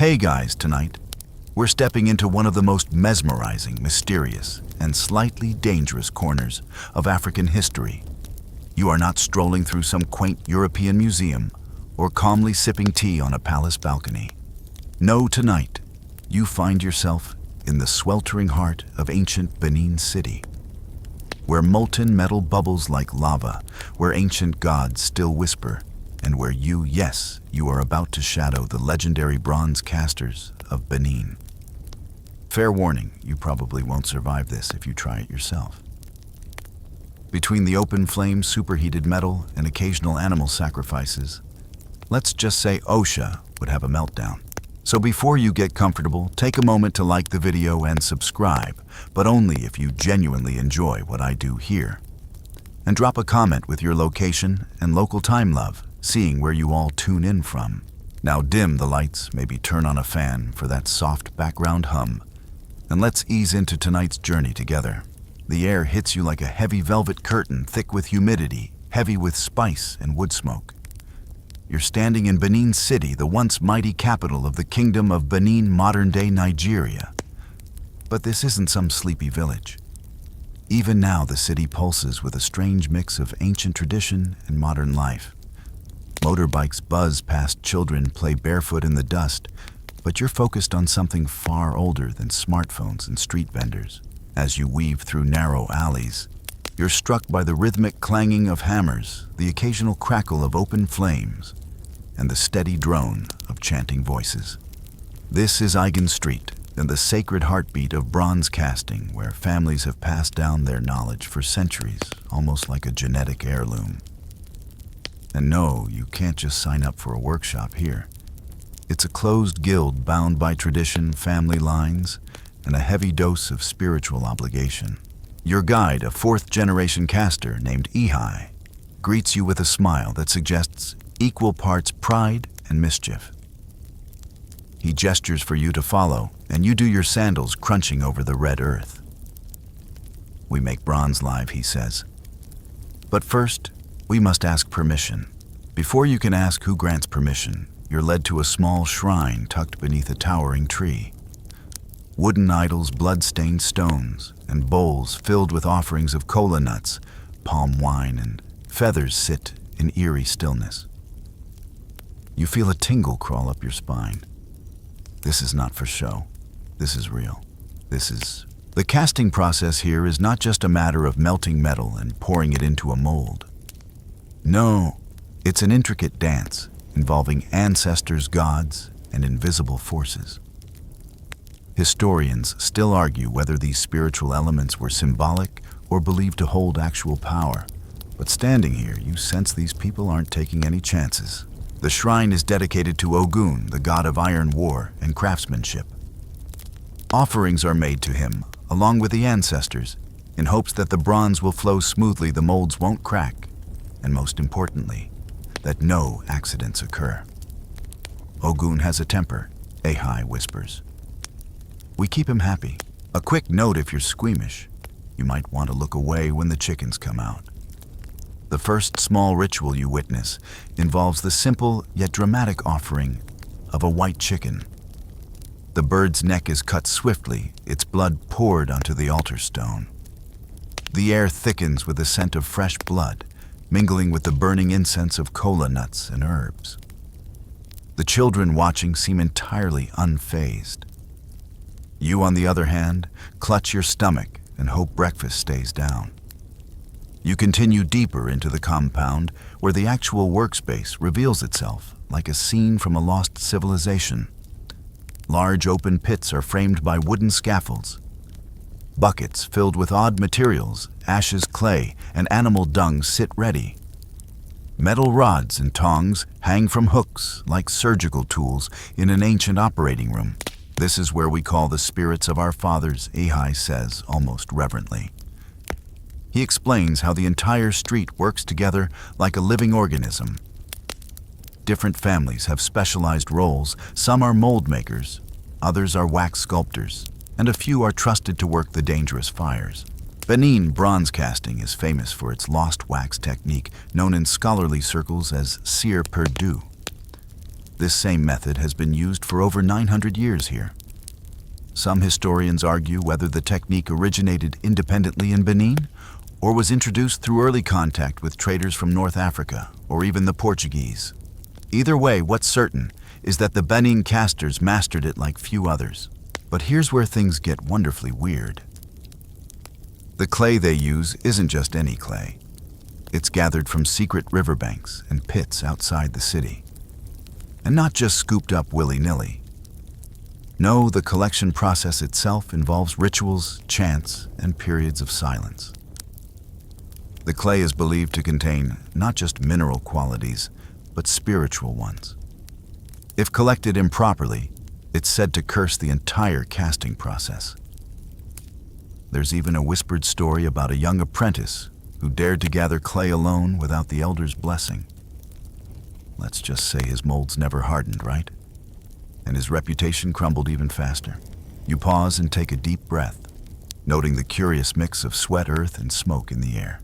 Hey guys, tonight, we're stepping into one of the most mesmerizing, mysterious, and slightly dangerous corners of African history. You are not strolling through some quaint European museum or calmly sipping tea on a palace balcony. No, tonight, you find yourself in the sweltering heart of ancient Benin City, where molten metal bubbles like lava, where ancient gods still whisper, and where you are about to shadow the legendary bronze casters of Benin. Fair warning, you probably won't survive this if you try it yourself. Between the open flame, superheated metal, and occasional animal sacrifices, let's just say OSHA would have a meltdown. So before you get comfortable, take a moment to like the video and subscribe, but only if you genuinely enjoy what I do here. And drop a comment with your location and local time, love, seeing where you all tune in from. Now dim the lights, maybe turn on a fan for that soft background hum, and let's ease into tonight's journey together. The air hits you like a heavy velvet curtain, thick with humidity, heavy with spice and wood smoke. You're standing in Benin City, the once mighty capital of the Kingdom of Benin, modern-day Nigeria. But this isn't some sleepy village. Even now, the city pulses with a strange mix of ancient tradition and modern life. Motorbikes buzz past, children play barefoot in the dust, but you're focused on something far older than smartphones and street vendors. As you weave through narrow alleys, you're struck by the rhythmic clanging of hammers, the occasional crackle of open flames, and the steady drone of chanting voices. This is Eigen Street, and the sacred heartbeat of bronze casting, where families have passed down their knowledge for centuries, almost like a genetic heirloom. And no, you can't just sign up for a workshop here. It's a closed guild bound by tradition, family lines, and a heavy dose of spiritual obligation. Your guide, a fourth-generation caster named Ihai, greets you with a smile that suggests equal parts pride and mischief. He gestures for you to follow, and you do your sandals crunching over the red earth. "We make bronze live," he says. "But first, we must ask permission. Before you can ask who grants permission, you're led to a small shrine tucked beneath a towering tree. Wooden idols, blood-stained stones, and bowls filled with offerings of cola nuts, palm wine, and feathers sit in eerie stillness. You feel a tingle crawl up your spine. This is not for show. This is real. The casting process here is not just a matter of melting metal and pouring it into a mold. No, it's an intricate dance involving ancestors, gods, and invisible forces. Historians still argue whether these spiritual elements were symbolic or believed to hold actual power. But standing here, you sense these people aren't taking any chances. The shrine is dedicated to Ogun, the god of iron war and craftsmanship. Offerings are made to him, along with the ancestors, in hopes that the bronze will flow smoothly, the molds won't crack, and most importantly, that no accidents occur. Ogun has a temper, Ihai whispers. We keep him happy. A quick note if you're squeamish. You might want to look away when the chickens come out. The first small ritual you witness involves the simple yet dramatic offering of a white chicken. The bird's neck is cut swiftly, its blood poured onto the altar stone. The air thickens with the scent of fresh blood, mingling with the burning incense of cola nuts and herbs. The children watching seem entirely unfazed. You, on the other hand, clutch your stomach and hope breakfast stays down. You continue deeper into the compound, where the actual workspace reveals itself like a scene from a lost civilization. Large open pits are framed by wooden scaffolds. Buckets filled with odd materials, ashes, clay, and animal dung sit ready. Metal rods and tongs hang from hooks like surgical tools in an ancient operating room. This is where we call the spirits of our fathers, Ihai says, almost reverently. He explains how the entire street works together like a living organism. Different families have specialized roles. Some are mold makers, others are wax sculptors, and a few are trusted to work the dangerous fires. Benin bronze casting is famous for its lost wax technique, known in scholarly circles as cire perdue. This same method has been used for over 900 years here. Some historians argue whether the technique originated independently in Benin or was introduced through early contact with traders from North Africa or even the Portuguese. Either way, what's certain is that the Benin casters mastered it like few others. But here's where things get wonderfully weird. The clay they use isn't just any clay. It's gathered from secret riverbanks and pits outside the city. And not just scooped up willy-nilly. No, the collection process itself involves rituals, chants, and periods of silence. The clay is believed to contain not just mineral qualities, but spiritual ones. If collected improperly, it's said to curse the entire casting process. There's even a whispered story about a young apprentice who dared to gather clay alone without the elder's blessing. Let's just say his molds never hardened, right? And his reputation crumbled even faster. You pause and take a deep breath, noting the curious mix of sweat, earth, and smoke in the air.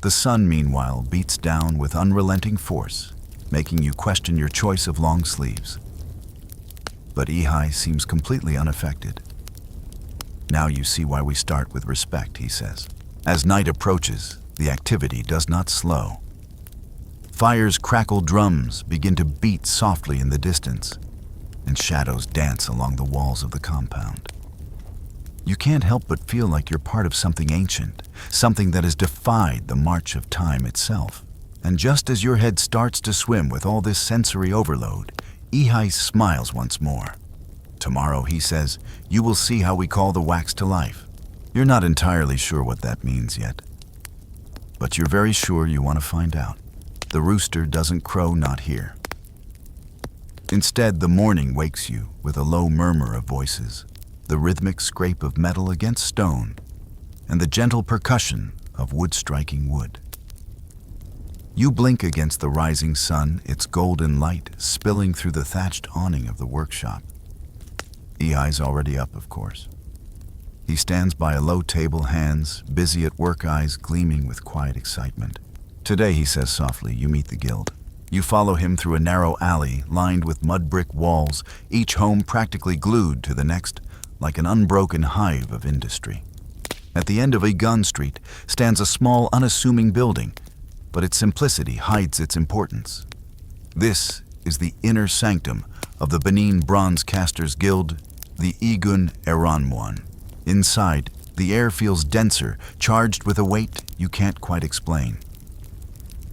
The sun, meanwhile, beats down with unrelenting force, making you question your choice of long sleeves. But Ehi seems completely unaffected. Now you see why we start with respect, he says. As night approaches, the activity does not slow. Fire's crackled drums begin to beat softly in the distance, and shadows dance along the walls of the compound. You can't help but feel like you're part of something ancient, something that has defied the march of time itself. And just as your head starts to swim with all this sensory overload, Ehi smiles once more. Tomorrow, he says, you will see how we call the wax to life. You're not entirely sure what that means yet, but you're very sure you want to find out. The rooster doesn't crow, not here. Instead, the morning wakes you with a low murmur of voices, the rhythmic scrape of metal against stone, and the gentle percussion of wood striking wood. You blink against the rising sun, its golden light spilling through the thatched awning of the workshop. Ehi's already up, of course. He stands by a low table, hands busy at work, eyes gleaming with quiet excitement. Today, he says softly, you meet the guild. You follow him through a narrow alley lined with mud brick walls, each home practically glued to the next, like an unbroken hive of industry. At the end of a gun street stands a small, unassuming building, but its simplicity hides its importance. This is the inner sanctum of the Benin Bronze Casters Guild, the Igun Eranmuan. Inside, the air feels denser, charged with a weight you can't quite explain.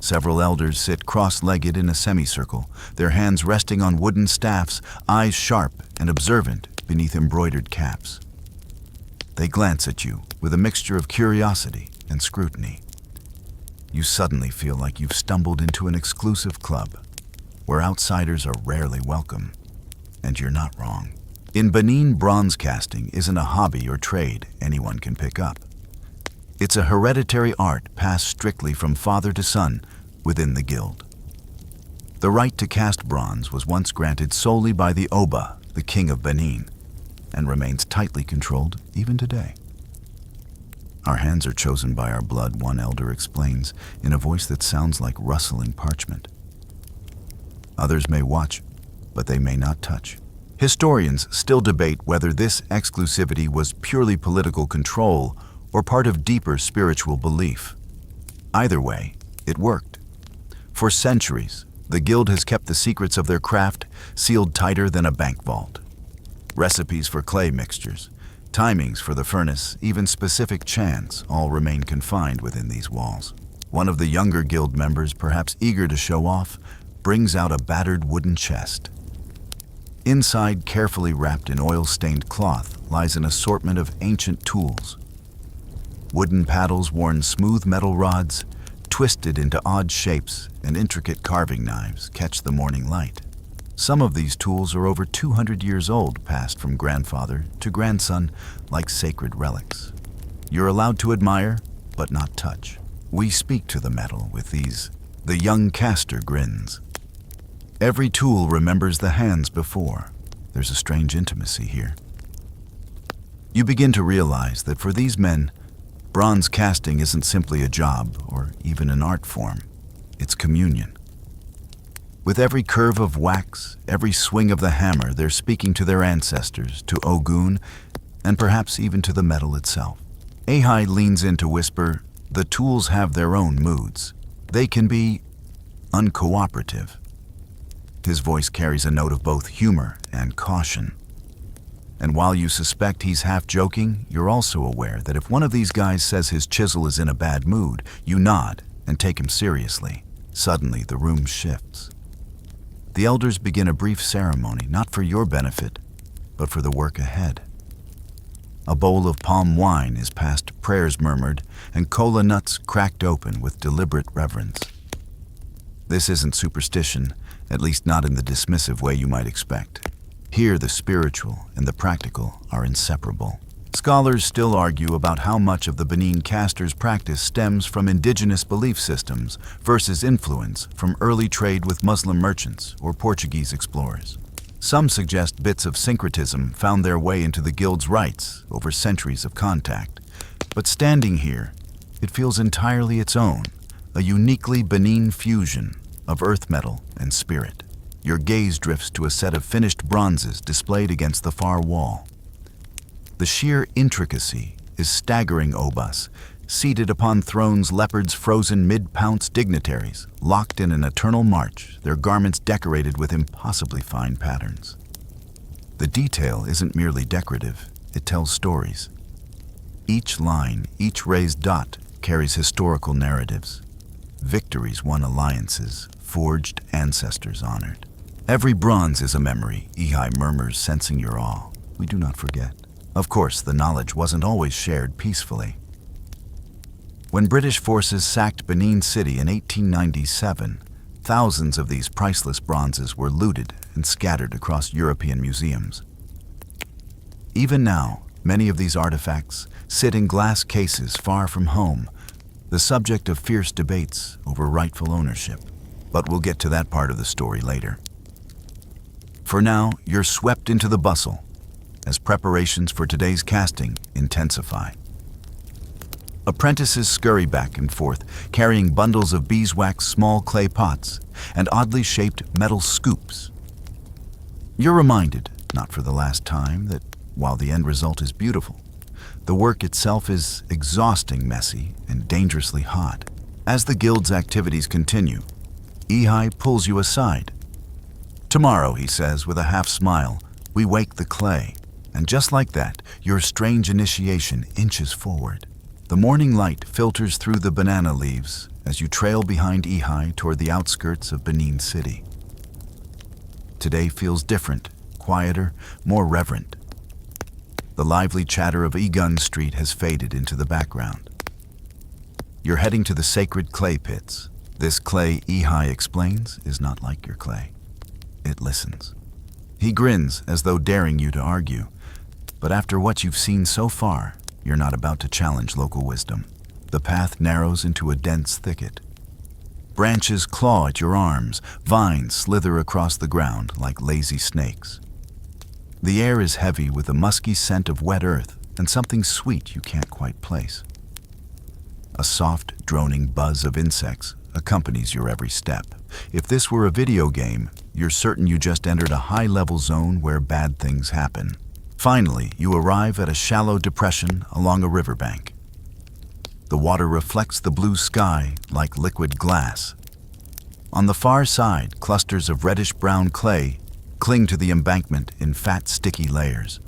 Several elders sit cross-legged in a semicircle, their hands resting on wooden staffs, eyes sharp and observant beneath embroidered caps. They glance at you with a mixture of curiosity and scrutiny. You suddenly feel like you've stumbled into an exclusive club, where outsiders are rarely welcome. And you're not wrong. In Benin, bronze casting isn't a hobby or trade anyone can pick up. It's a hereditary art passed strictly from father to son within the guild. The right to cast bronze was once granted solely by the Oba, the king of Benin, and remains tightly controlled even today. Our hands are chosen by our blood, one elder explains in a voice that sounds like rustling parchment. Others may watch, but they may not touch. Historians still debate whether this exclusivity was purely political control or part of deeper spiritual belief. Either way, it worked. For centuries, the guild has kept the secrets of their craft sealed tighter than a bank vault. Recipes for clay mixtures, timings for the furnace, even specific chants all remain confined within these walls. One of the younger guild members, perhaps eager to show off, brings out a battered wooden chest. Inside, carefully wrapped in oil-stained cloth, lies an assortment of ancient tools. Wooden paddles, worn smooth metal rods, twisted into odd shapes, and intricate carving knives catch the morning light. Some of these tools are over 200 years old, passed from grandfather to grandson like sacred relics. You're allowed to admire, but not touch. We speak to the metal with these. The young caster grins. Every tool remembers the hands before. There's a strange intimacy here. You begin to realize that for these men, bronze casting isn't simply a job or even an art form. It's communion. With every curve of wax, every swing of the hammer, they're speaking to their ancestors, to Ogun, and perhaps even to the metal itself. Ahai leans in to whisper, the tools have their own moods. They can be uncooperative. His voice carries a note of both humor and caution. And while you suspect he's half joking, you're also aware that if one of these guys says his chisel is in a bad mood, you nod and take him seriously. Suddenly, the room shifts. The elders begin a brief ceremony, not for your benefit, but for the work ahead. A bowl of palm wine is passed, prayers murmured, and cola nuts cracked open with deliberate reverence. This isn't superstition, at least not in the dismissive way you might expect. Here, the spiritual and the practical are inseparable. Scholars still argue about how much of the Benin caster's practice stems from indigenous belief systems versus influence from early trade with Muslim merchants or Portuguese explorers. Some suggest bits of syncretism found their way into the guild's rites over centuries of contact. But standing here, it feels entirely its own, a uniquely Benin fusion of earth metal and spirit. Your gaze drifts to a set of finished bronzes displayed against the far wall. The sheer intricacy is staggering. Obas, seated upon thrones, leopards frozen mid-pounce dignitaries, locked in an eternal march, their garments decorated with impossibly fine patterns. The detail isn't merely decorative, it tells stories. Each line, each raised dot, carries historical narratives. Victories won, alliances forged, ancestors honored. Every bronze is a memory, Ihai murmurs, sensing your awe. We do not forget. Of course, the knowledge wasn't always shared peacefully. When British forces sacked Benin City in 1897, thousands of these priceless bronzes were looted and scattered across European museums. Even now, many of these artifacts sit in glass cases far from home, the subject of fierce debates over rightful ownership. But we'll get to that part of the story later. For now, you're swept into the bustle as preparations for today's casting intensify. Apprentices scurry back and forth, carrying bundles of beeswax, small clay pots, and oddly shaped metal scoops. You're reminded, not for the last time, that while the end result is beautiful, the work itself is exhausting, messy, and dangerously hot. As the guild's activities continue, Ihai pulls you aside. Tomorrow, he says with a half smile, we wake the clay. And just like that, your strange initiation inches forward. The morning light filters through the banana leaves as you trail behind Ihai toward the outskirts of Benin City. Today feels different, quieter, more reverent. The lively chatter of Egun Street has faded into the background. You're heading to the sacred clay pits. This clay, Ihai explains, is not like your clay. It listens. He grins as though daring you to argue. But after what you've seen so far, you're not about to challenge local wisdom. The path narrows into a dense thicket. Branches claw at your arms, vines slither across the ground like lazy snakes. The air is heavy with a musky scent of wet earth and something sweet you can't quite place. A soft, droning buzz of insects accompanies your every step. If this were a video game, you're certain you just entered a high-level zone where bad things happen. Finally, you arrive at a shallow depression along a riverbank. The water reflects the blue sky like liquid glass. On the far side, clusters of reddish-brown clay cling to the embankment in fat, sticky layers.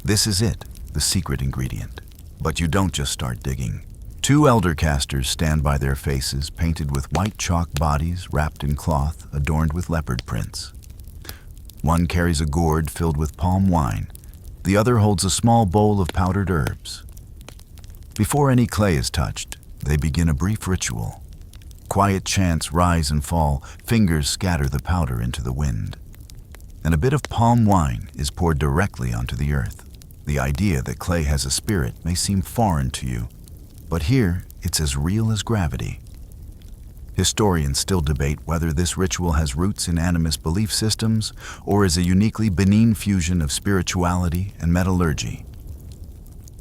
This is it, the secret ingredient. But you don't just start digging. Two elder casters stand by their faces, painted with white chalk bodies wrapped in cloth adorned with leopard prints. One carries a gourd filled with palm wine. The other holds a small bowl of powdered herbs. Before any clay is touched, they begin a brief ritual. Quiet chants rise and fall, fingers scatter the powder into the wind. And a bit of palm wine is poured directly onto the earth. The idea that clay has a spirit may seem foreign to you, but here it's as real as gravity. Historians still debate whether this ritual has roots in animist belief systems or is a uniquely Benin fusion of spirituality and metallurgy.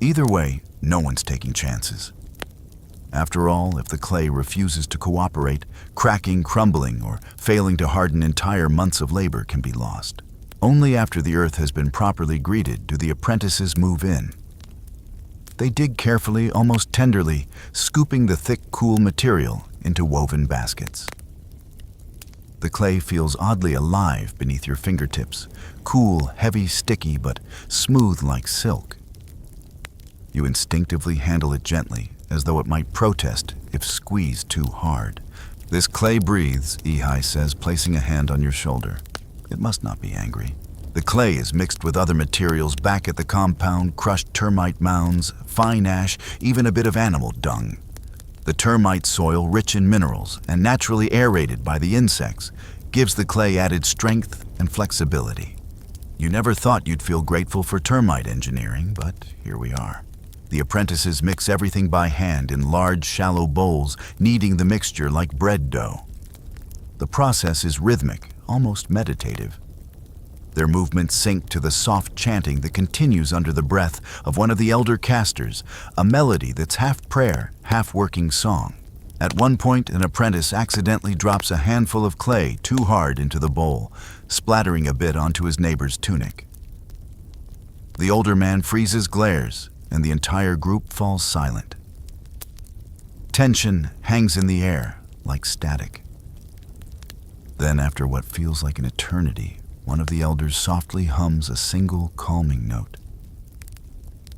Either way, no one's taking chances. After all, if the clay refuses to cooperate, cracking, crumbling, or failing to harden, entire months of labor can be lost. Only after the earth has been properly greeted do the apprentices move in. They dig carefully, almost tenderly, scooping the thick, cool material into woven baskets. The clay feels oddly alive beneath your fingertips, cool, heavy, sticky, but smooth like silk. You instinctively handle it gently, as though it might protest if squeezed too hard. "This clay breathes," Ehi says, placing a hand on your shoulder. It must not be angry. The clay is mixed with other materials back at the compound, crushed termite mounds, fine ash, even a bit of animal dung. The termite soil, rich in minerals and naturally aerated by the insects, gives the clay added strength and flexibility. You never thought you'd feel grateful for termite engineering, but here we are. The apprentices mix everything by hand in large, shallow bowls, kneading the mixture like bread dough. The process is rhythmic, almost meditative. Their movements sync to the soft chanting that continues under the breath of one of the elder casters, a melody that's half prayer, half working song. At one point, an apprentice accidentally drops a handful of clay too hard into the bowl, splattering a bit onto his neighbor's tunic. The older man freezes, glares, and the entire group falls silent. Tension hangs in the air like static. Then, after what feels like an eternity, one of the elders softly hums a single calming note.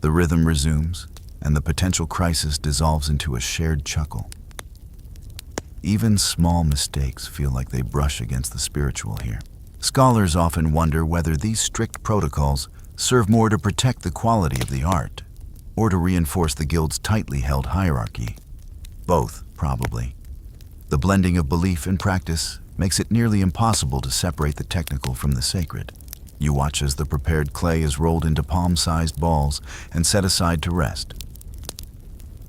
The rhythm resumes, and the potential crisis dissolves into a shared chuckle. Even small mistakes feel like they brush against the spiritual here. Scholars often wonder whether these strict protocols serve more to protect the quality of the art or to reinforce the guild's tightly held hierarchy. Both, probably. The blending of belief and practice makes it nearly impossible to separate the technical from the sacred. You watch as the prepared clay is rolled into palm-sized balls and set aside to rest.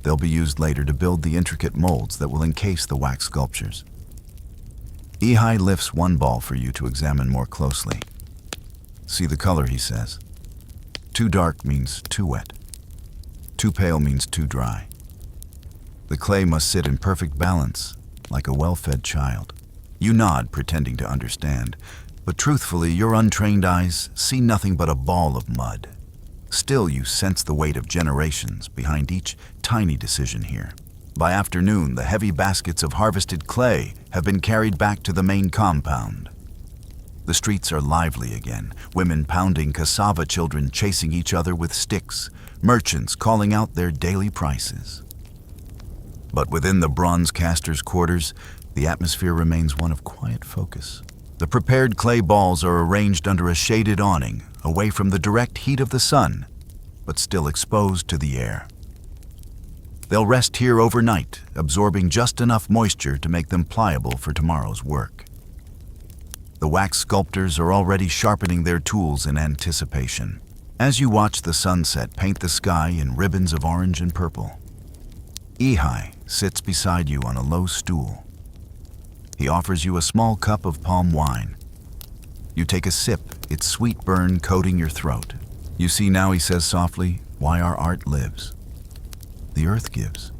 They'll be used later to build the intricate molds that will encase the wax sculptures. Ehi lifts one ball for you to examine more closely. "See the color," he says. "Too dark means too wet. Too pale means too dry. The clay must sit in perfect balance, like a well-fed child." You nod, pretending to understand, but truthfully, your untrained eyes see nothing but a ball of mud. Still, you sense the weight of generations behind each tiny decision here. By afternoon, the heavy baskets of harvested clay have been carried back to the main compound. The streets are lively again, women pounding cassava, children chasing each other with sticks, merchants calling out their daily prices. But within the bronze caster's quarters, the atmosphere remains one of quiet focus. The prepared clay balls are arranged under a shaded awning, away from the direct heat of the sun, but still exposed to the air. They'll rest here overnight, absorbing just enough moisture to make them pliable for tomorrow's work. The wax sculptors are already sharpening their tools in anticipation. As you watch the sunset paint the sky in ribbons of orange and purple, Ehi sits beside you on a low stool. He offers you a small cup of palm wine. You take a sip, its sweet burn coating your throat. "You see now," he says softly, "why our art lives. The earth gives.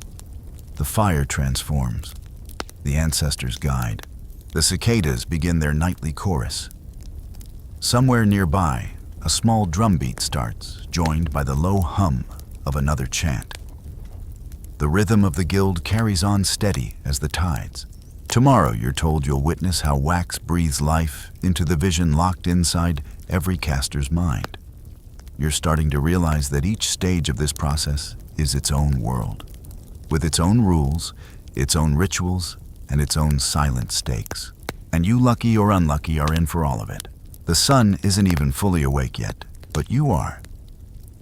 The fire transforms. The ancestors guide. The cicadas begin their nightly chorus. Somewhere nearby, a small drumbeat starts, joined by the low hum of another chant. The rhythm of the guild carries on steady as the tides. Tomorrow, you're told, you'll witness how wax breathes life into the vision locked inside every caster's mind. You're starting to realize that each stage of this process is its own world, with its own rules, its own rituals, and its own silent stakes. And you, lucky or unlucky, are in for all of it. The sun isn't even fully awake yet, but you are.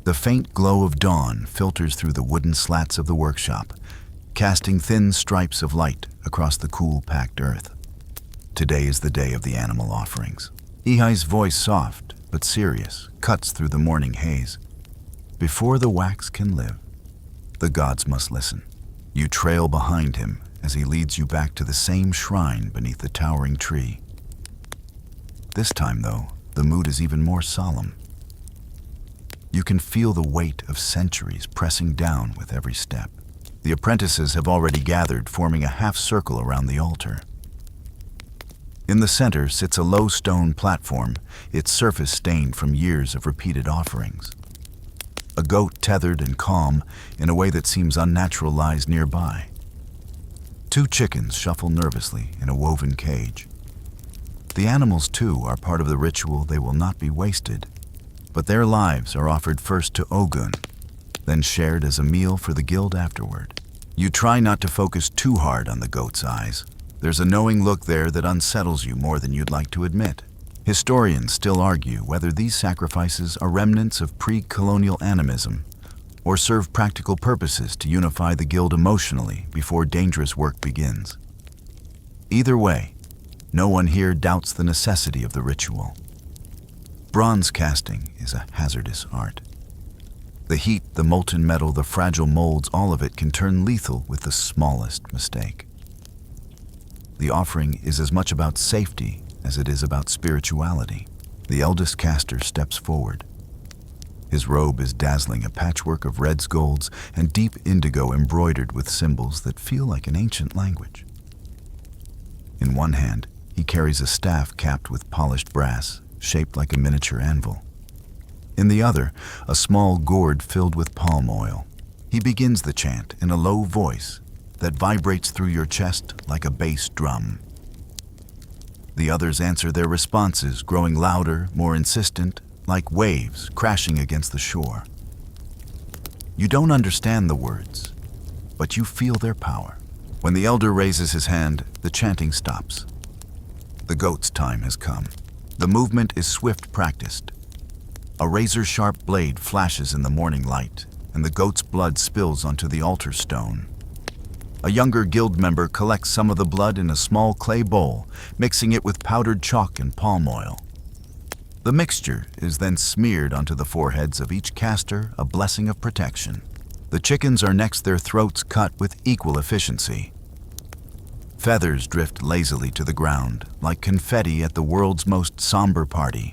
The faint glow of dawn filters through the wooden slats of the workshop, casting thin stripes of light across the cool, packed earth. Today is the day of the animal offerings. Ehi's voice, soft but serious, cuts through the morning haze. Before the wax can live, the gods must listen. You trail behind him as he leads you back to the same shrine beneath the towering tree. This time, though, the mood is even more solemn. You can feel the weight of centuries pressing down with every step. The apprentices have already gathered, forming a half circle around the altar. In the center sits a low stone platform, its surface stained from years of repeated offerings. A goat tethered and calm in a way that seems unnatural lies nearby. Two chickens shuffle nervously in a woven cage. The animals, too, are part of the ritual. They will not be wasted, but their lives are offered first to Odrin, then shared as a meal for the guild afterward. You try not to focus too hard on the goat's eyes. There's a knowing look there that unsettles you more than you'd like to admit. Historians still argue whether these sacrifices are remnants of pre-colonial animism or serve practical purposes to unify the guild emotionally before dangerous work begins. Either way, no one here doubts the necessity of the ritual. Bronze casting is a hazardous art. The heat, the molten metal, the fragile molds, all of it can turn lethal with the smallest mistake. The offering is as much about safety as it is about spirituality. The eldest caster steps forward. His robe is dazzling, a patchwork of reds, golds, and deep indigo embroidered with symbols that feel like an ancient language. In one hand, he carries a staff capped with polished brass, shaped like a miniature anvil. In the other, a small gourd filled with palm oil. He begins the chant in a low voice that vibrates through your chest like a bass drum. The others answer their responses, growing louder, more insistent, like waves crashing against the shore. You don't understand the words, but you feel their power. When the elder raises his hand, the chanting stops. The goat's time has come. The movement is swift, practiced. A razor-sharp blade flashes in the morning light, and the goat's blood spills onto the altar stone. A younger guild member collects some of the blood in a small clay bowl, mixing it with powdered chalk and palm oil. The mixture is then smeared onto the foreheads of each caster, a blessing of protection. The chickens are next, their throats cut with equal efficiency. Feathers drift lazily to the ground, like confetti at the world's most somber party.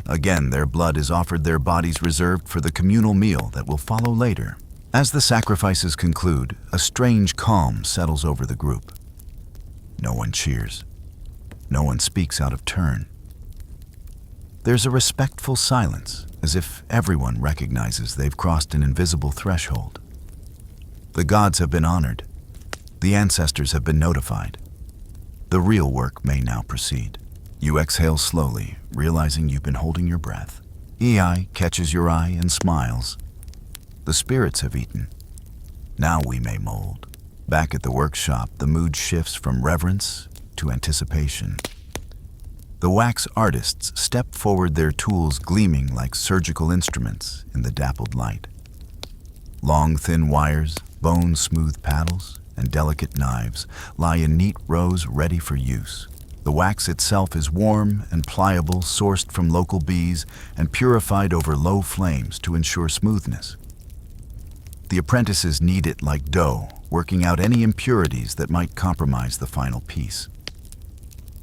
Again, their blood is offered, their bodies reserved for the communal meal that will follow later. As the sacrifices conclude, a strange calm settles over the group. No one cheers. No one speaks out of turn. There's a respectful silence, as if everyone recognizes they've crossed an invisible threshold. The gods have been honored. The ancestors have been notified. The real work may now proceed. You exhale slowly, realizing you've been holding your breath. Ei catches your eye and smiles. The spirits have eaten. Now we may mold. Back at the workshop, the mood shifts from reverence to anticipation. The wax artists step forward, their tools gleaming like surgical instruments in the dappled light. Long, thin wires, bone-smooth paddles, and delicate knives lie in neat rows ready for use. The wax itself is warm and pliable, sourced from local bees and purified over low flames to ensure smoothness. The apprentices knead it like dough, working out any impurities that might compromise the final piece.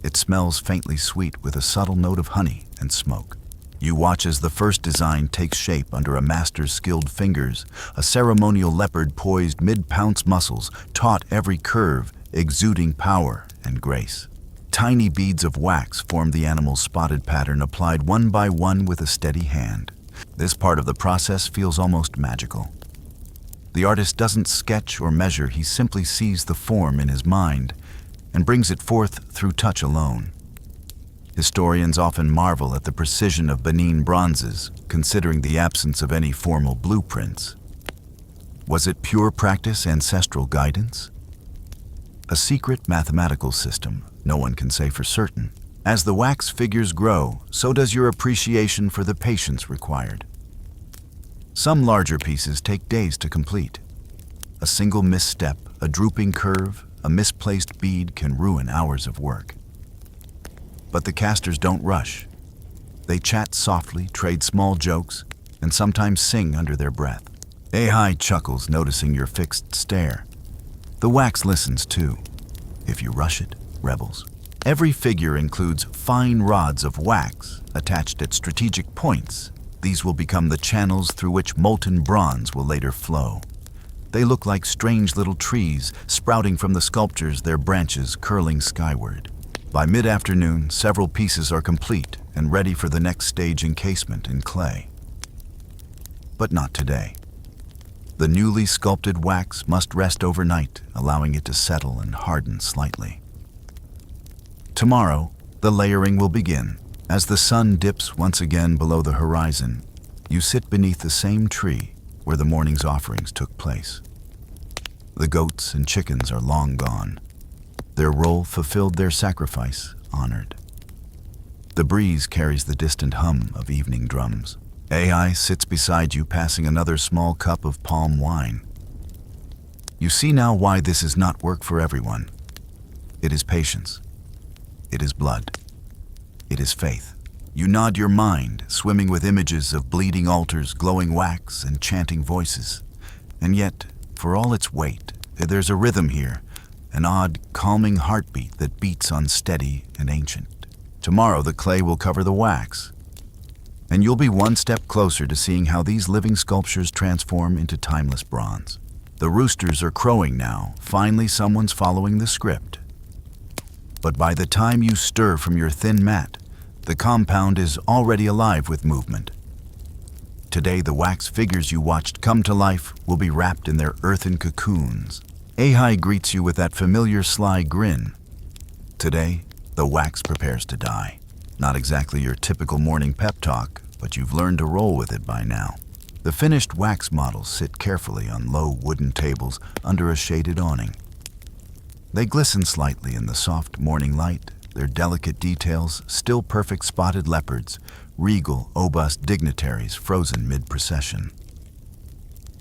It smells faintly sweet with a subtle note of honey and smoke. You watch as the first design takes shape under a master's skilled fingers, a ceremonial leopard poised mid-pounce muscles, taut every curve, exuding power and grace. Tiny beads of wax form the animal's spotted pattern, applied one by one with a steady hand. This part of the process feels almost magical. The artist doesn't sketch or measure, he simply sees the form in his mind and brings it forth through touch alone. Historians often marvel at the precision of Benin bronzes, considering the absence of any formal blueprints. Was it pure practice, ancestral guidance? A secret mathematical system, no one can say for certain. As the wax figures grow, so does your appreciation for the patience required. Some larger pieces take days to complete. A single misstep, a drooping curve, a misplaced bead can ruin hours of work. But the casters don't rush. They chat softly, trade small jokes, and sometimes sing under their breath. Ei chuckles, noticing your fixed stare. The wax listens too. If you rush it, rebels. Every figure includes fine rods of wax attached at strategic points. These will become the channels through which molten bronze will later flow. They look like strange little trees sprouting from the sculptures, their branches curling skyward. By mid-afternoon, several pieces are complete and ready for the next stage encasement in clay. But not today. The newly sculpted wax must rest overnight, allowing it to settle and harden slightly. Tomorrow, the layering will begin. As the sun dips once again below the horizon, you sit beneath the same tree where the morning's offerings took place. The goats and chickens are long gone. Their role fulfilled, their sacrifice honored. The breeze carries the distant hum of evening drums. AI sits beside you, passing another small cup of palm wine. You see now why this is not work for everyone. It is patience. It is blood. It is faith. You nod your mind, swimming with images of bleeding altars, glowing wax, and chanting voices. And yet, for all its weight, there's a rhythm here, an odd, calming heartbeat that beats unsteady and ancient. Tomorrow the clay will cover the wax, and you'll be one step closer to seeing how these living sculptures transform into timeless bronze. The roosters are crowing now. Finally, someone's following the script. But by the time you stir from your thin mat, the compound is already alive with movement. Today, the wax figures you watched come to life will be wrapped in their earthen cocoons. Ahai greets you with that familiar sly grin. Today, the wax prepares to die. Not exactly your typical morning pep talk, but you've learned to roll with it by now. The finished wax models sit carefully on low wooden tables under a shaded awning. They glisten slightly in the soft morning light, their delicate details still perfect spotted leopards, regal, robust dignitaries frozen mid-procession.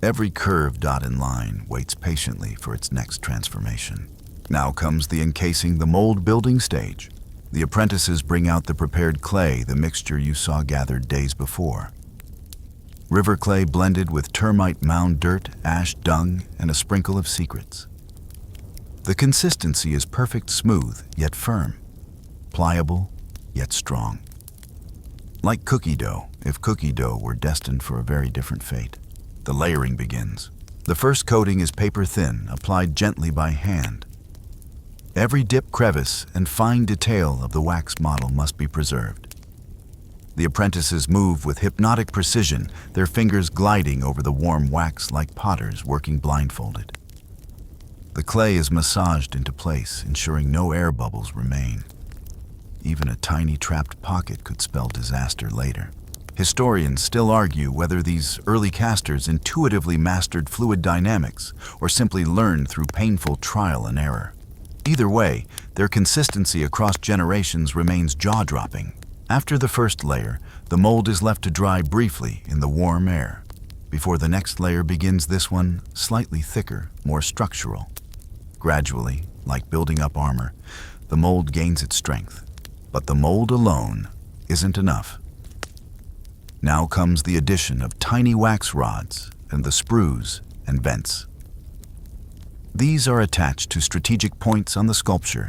Every curve, dot, and line waits patiently for its next transformation. Now comes the encasing, the mold building stage. The apprentices bring out the prepared clay, the mixture you saw gathered days before. River clay blended with termite mound dirt, ash, dung, and a sprinkle of secrets. The consistency is perfect, smooth, yet firm. Pliable, yet strong. Like cookie dough, if cookie dough were destined for a very different fate. The layering begins. The first coating is paper thin, applied gently by hand. Every dip, crevice, and fine detail of the wax model must be preserved. The apprentices move with hypnotic precision, their fingers gliding over the warm wax like potters working blindfolded. The clay is massaged into place, ensuring no air bubbles remain. Even a tiny trapped pocket could spell disaster later. Historians still argue whether these early casters intuitively mastered fluid dynamics or simply learned through painful trial and error. Either way, their consistency across generations remains jaw-dropping. After the first layer, the mold is left to dry briefly in the warm air. Before the next layer begins, this one slightly thicker, more structural. Gradually, like building up armor, the mold gains its strength. But the mold alone isn't enough. Now comes the addition of tiny wax rods and the sprues and vents. These are attached to strategic points on the sculpture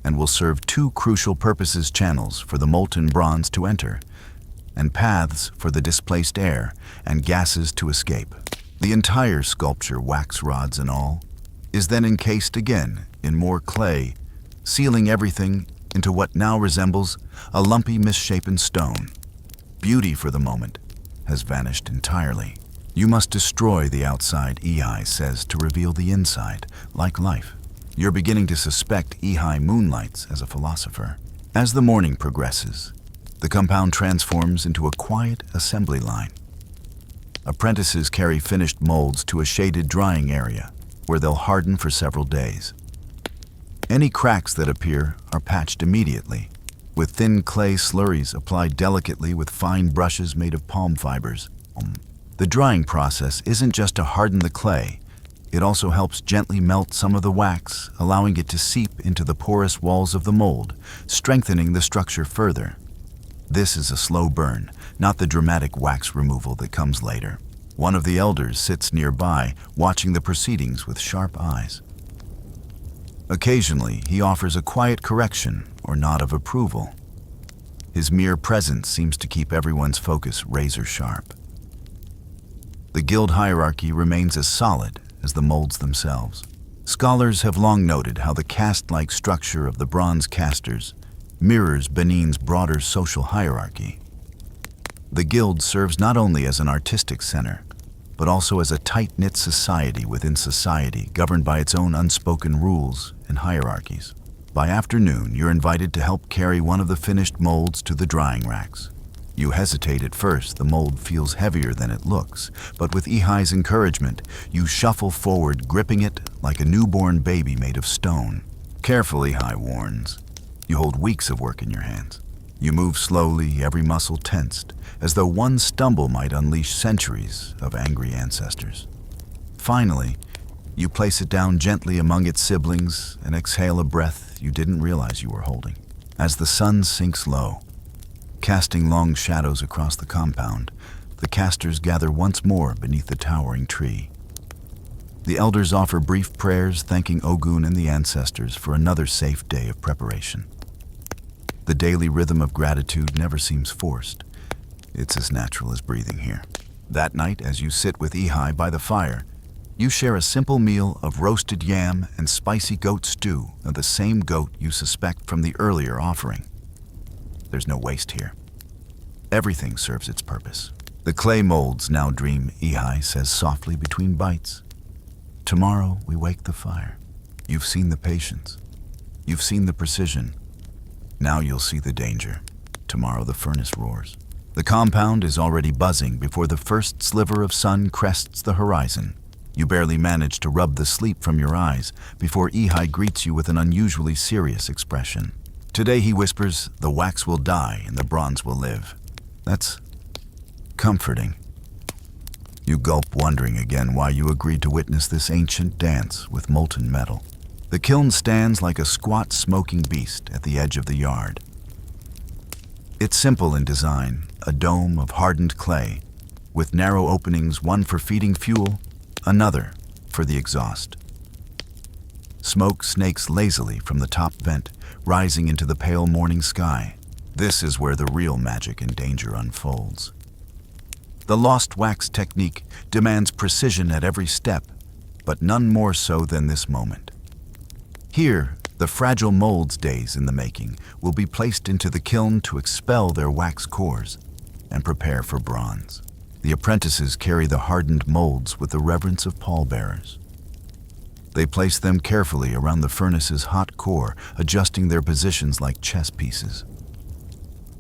and will serve two crucial purposes: channels for the molten bronze to enter, and paths for the displaced air and gases to escape. The entire sculpture, wax rods and all, is then encased again in more clay, sealing everything into what now resembles a lumpy, misshapen stone. Beauty for the moment has vanished entirely. You must destroy the outside, Ehai says, to reveal the inside, like life. You're beginning to suspect Ehai moonlights as a philosopher. As the morning progresses, the compound transforms into a quiet assembly line. Apprentices carry finished molds to a shaded drying area where they'll harden for several days. Any cracks that appear are patched immediately, with thin clay slurries applied delicately with fine brushes made of palm fibers. The drying process isn't just to harden the clay, it also helps gently melt some of the wax, allowing it to seep into the porous walls of the mold, strengthening the structure further. This is a slow burn, not the dramatic wax removal that comes later. One of the elders sits nearby, watching the proceedings with sharp eyes. Occasionally, he offers a quiet correction or nod of approval. His mere presence seems to keep everyone's focus razor sharp. The guild hierarchy remains as solid as the molds themselves. Scholars have long noted how the caste-like structure of the bronze casters mirrors Benin's broader social hierarchy. The guild serves not only as an artistic center, but also as a tight-knit society within society governed by its own unspoken rules and hierarchies. By afternoon, you're invited to help carry one of the finished molds to the drying racks. You hesitate at first, the mold feels heavier than it looks, but with Ihai's encouragement, you shuffle forward, gripping it like a newborn baby made of stone. Careful, Ihai warns. You hold weeks of work in your hands. You move slowly, every muscle tensed, as though one stumble might unleash centuries of angry ancestors. Finally, you place it down gently among its siblings and exhale a breath you didn't realize you were holding. As the sun sinks low, casting long shadows across the compound, the casters gather once more beneath the towering tree. The elders offer brief prayers thanking Ogun and the ancestors for another safe day of preparation. The daily rhythm of gratitude never seems forced. It's as natural as breathing here. That night, as you sit with Ihai by the fire, you share a simple meal of roasted yam and spicy goat stew of the same goat you suspect from the earlier offering. There's no waste here. Everything serves its purpose. The clay molds now dream, Ihai says softly between bites. Tomorrow we wake the fire. You've seen the patience. You've seen the precision. Now you'll see the danger. Tomorrow the furnace roars. The compound is already buzzing before the first sliver of sun crests the horizon. You barely manage to rub the sleep from your eyes before Ihai greets you with an unusually serious expression. Today, he whispers, the wax will die and the bronze will live. That's comforting. You gulp, wondering again why you agreed to witness this ancient dance with molten metal. The kiln stands like a squat smoking beast at the edge of the yard. It's simple in design, a dome of hardened clay, with narrow openings, one for feeding fuel, another for the exhaust. Smoke snakes lazily from the top vent, rising into the pale morning sky. This is where the real magic and danger unfolds. The lost wax technique demands precision at every step, but none more so than this moment. Here, the fragile molds days in the making will be placed into the kiln to expel their wax cores and prepare for bronze. The apprentices carry the hardened molds with the reverence of pallbearers. They place them carefully around the furnace's hot core, adjusting their positions like chess pieces.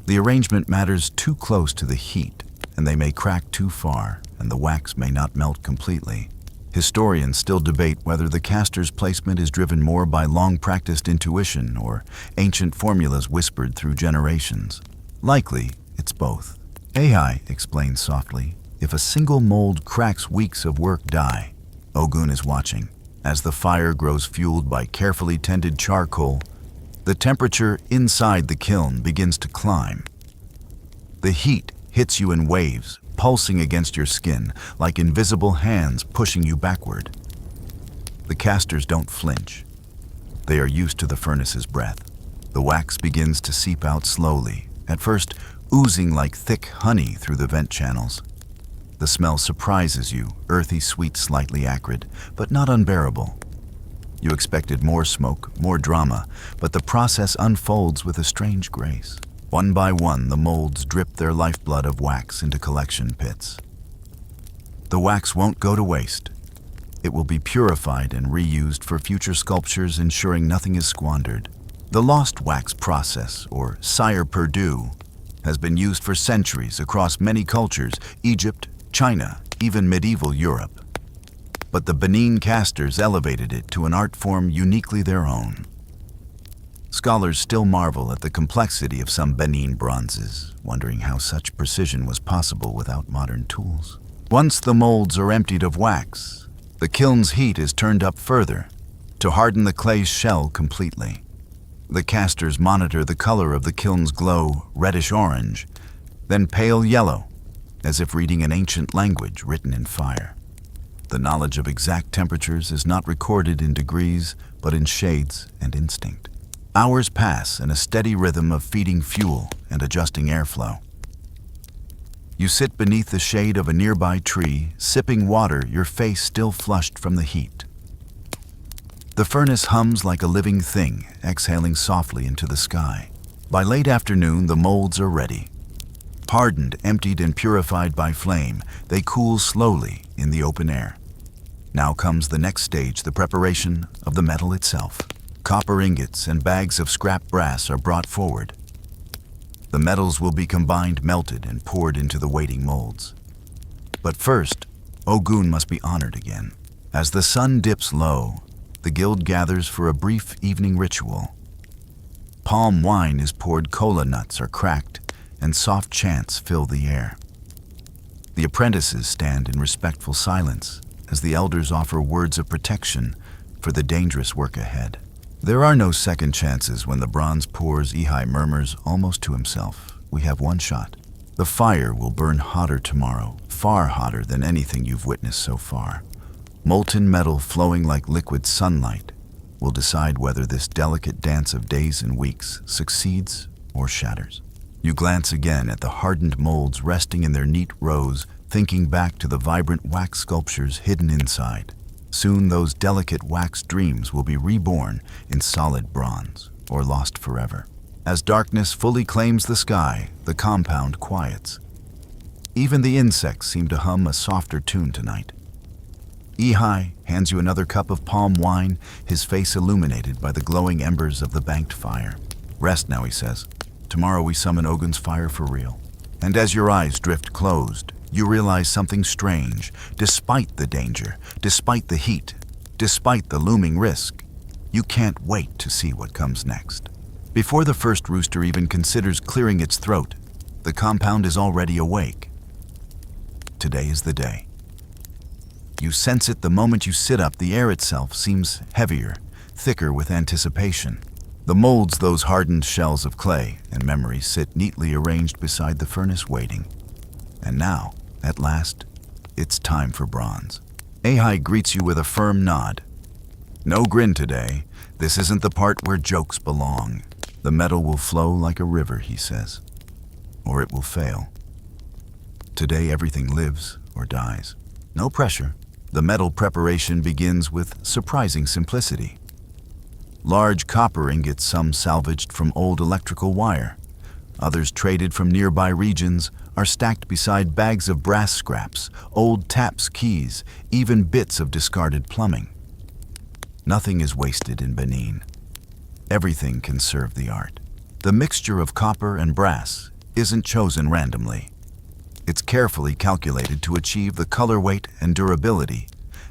The arrangement matters too close to the heat, and they may crack too far, and the wax may not melt completely. Historians still debate whether the caster's placement is driven more by long-practiced intuition or ancient formulas whispered through generations. Likely, it's both. Ihai explains softly, if a single mold cracks, weeks of work die. Ogun is watching. As the fire grows fueled by carefully tended charcoal, the temperature inside the kiln begins to climb. The heat hits you in waves, pulsing against your skin like invisible hands pushing you backward. The casters don't flinch. They are used to the furnace's breath. The wax begins to seep out slowly, at first oozing like thick honey through the vent channels. The smell surprises you, earthy, sweet, slightly acrid, but not unbearable. You expected more smoke, more drama, but the process unfolds with a strange grace. One by one, the molds drip their lifeblood of wax into collection pits. The wax won't go to waste. It will be purified and reused for future sculptures, ensuring nothing is squandered. The lost wax process, or Sire Perdue, has been used for centuries across many cultures, Egypt, China, even medieval Europe. But the Benin casters elevated it to an art form uniquely their own. Scholars still marvel at the complexity of some Benin bronzes, wondering how such precision was possible without modern tools. Once the molds are emptied of wax, the kiln's heat is turned up further to harden the clay's shell completely. The casters monitor the color of the kiln's glow, reddish-orange, then pale yellow, as if reading an ancient language written in fire. The knowledge of exact temperatures is not recorded in degrees, but in shades and instinct. Hours pass in a steady rhythm of feeding fuel and adjusting airflow. You sit beneath the shade of a nearby tree, sipping water, your face still flushed from the heat. The furnace hums like a living thing, exhaling softly into the sky. By late afternoon, the molds are ready. Hardened, emptied, and purified by flame, they cool slowly in the open air. Now comes the next stage, the preparation of the metal itself. Copper ingots and bags of scrap brass are brought forward. The metals will be combined, melted, and poured into the waiting molds. But first, Ogun must be honored again. As the sun dips low, the guild gathers for a brief evening ritual. Palm wine is poured, cola nuts are cracked, and soft chants fill the air. The apprentices stand in respectful silence as the elders offer words of protection for the dangerous work ahead. There are no second chances when the bronze pours. Ehi murmurs almost to himself, "We have one shot. The fire will burn hotter tomorrow, far hotter than anything you've witnessed so far. Molten metal flowing like liquid sunlight will decide whether this delicate dance of days and weeks succeeds or shatters." You glance again at the hardened molds resting in their neat rows, thinking back to the vibrant wax sculptures hidden inside. Soon those delicate wax dreams will be reborn in solid bronze or lost forever. As darkness fully claims the sky, the compound quiets. Even the insects seem to hum a softer tune tonight. Ehi hands you another cup of palm wine, his face illuminated by the glowing embers of the banked fire. "Rest now," he says. "Tomorrow we summon Ogun's fire for real." And as your eyes drift closed, you realize something strange. Despite the danger, despite the heat, despite the looming risk, you can't wait to see what comes next. Before the first rooster even considers clearing its throat, the compound is already awake. Today is the day. You sense it the moment you sit up. The air itself seems heavier, thicker with anticipation. The molds, those hardened shells of clay and memory, sit neatly arranged beside the furnace waiting. And now, at last, it's time for bronze. Ehi greets you with a firm nod. "No grin today. This isn't the part where jokes belong. The metal will flow like a river," he says, "or it will fail. Today everything lives or dies. No pressure." The metal preparation begins with surprising simplicity. Large copper ingots, some salvaged from old electrical wire, others traded from nearby regions, are stacked beside bags of brass scraps, old taps, keys, even bits of discarded plumbing. Nothing is wasted in Benin. Everything can serve the art. The mixture of copper and brass isn't chosen randomly. It's carefully calculated to achieve the color weight and durability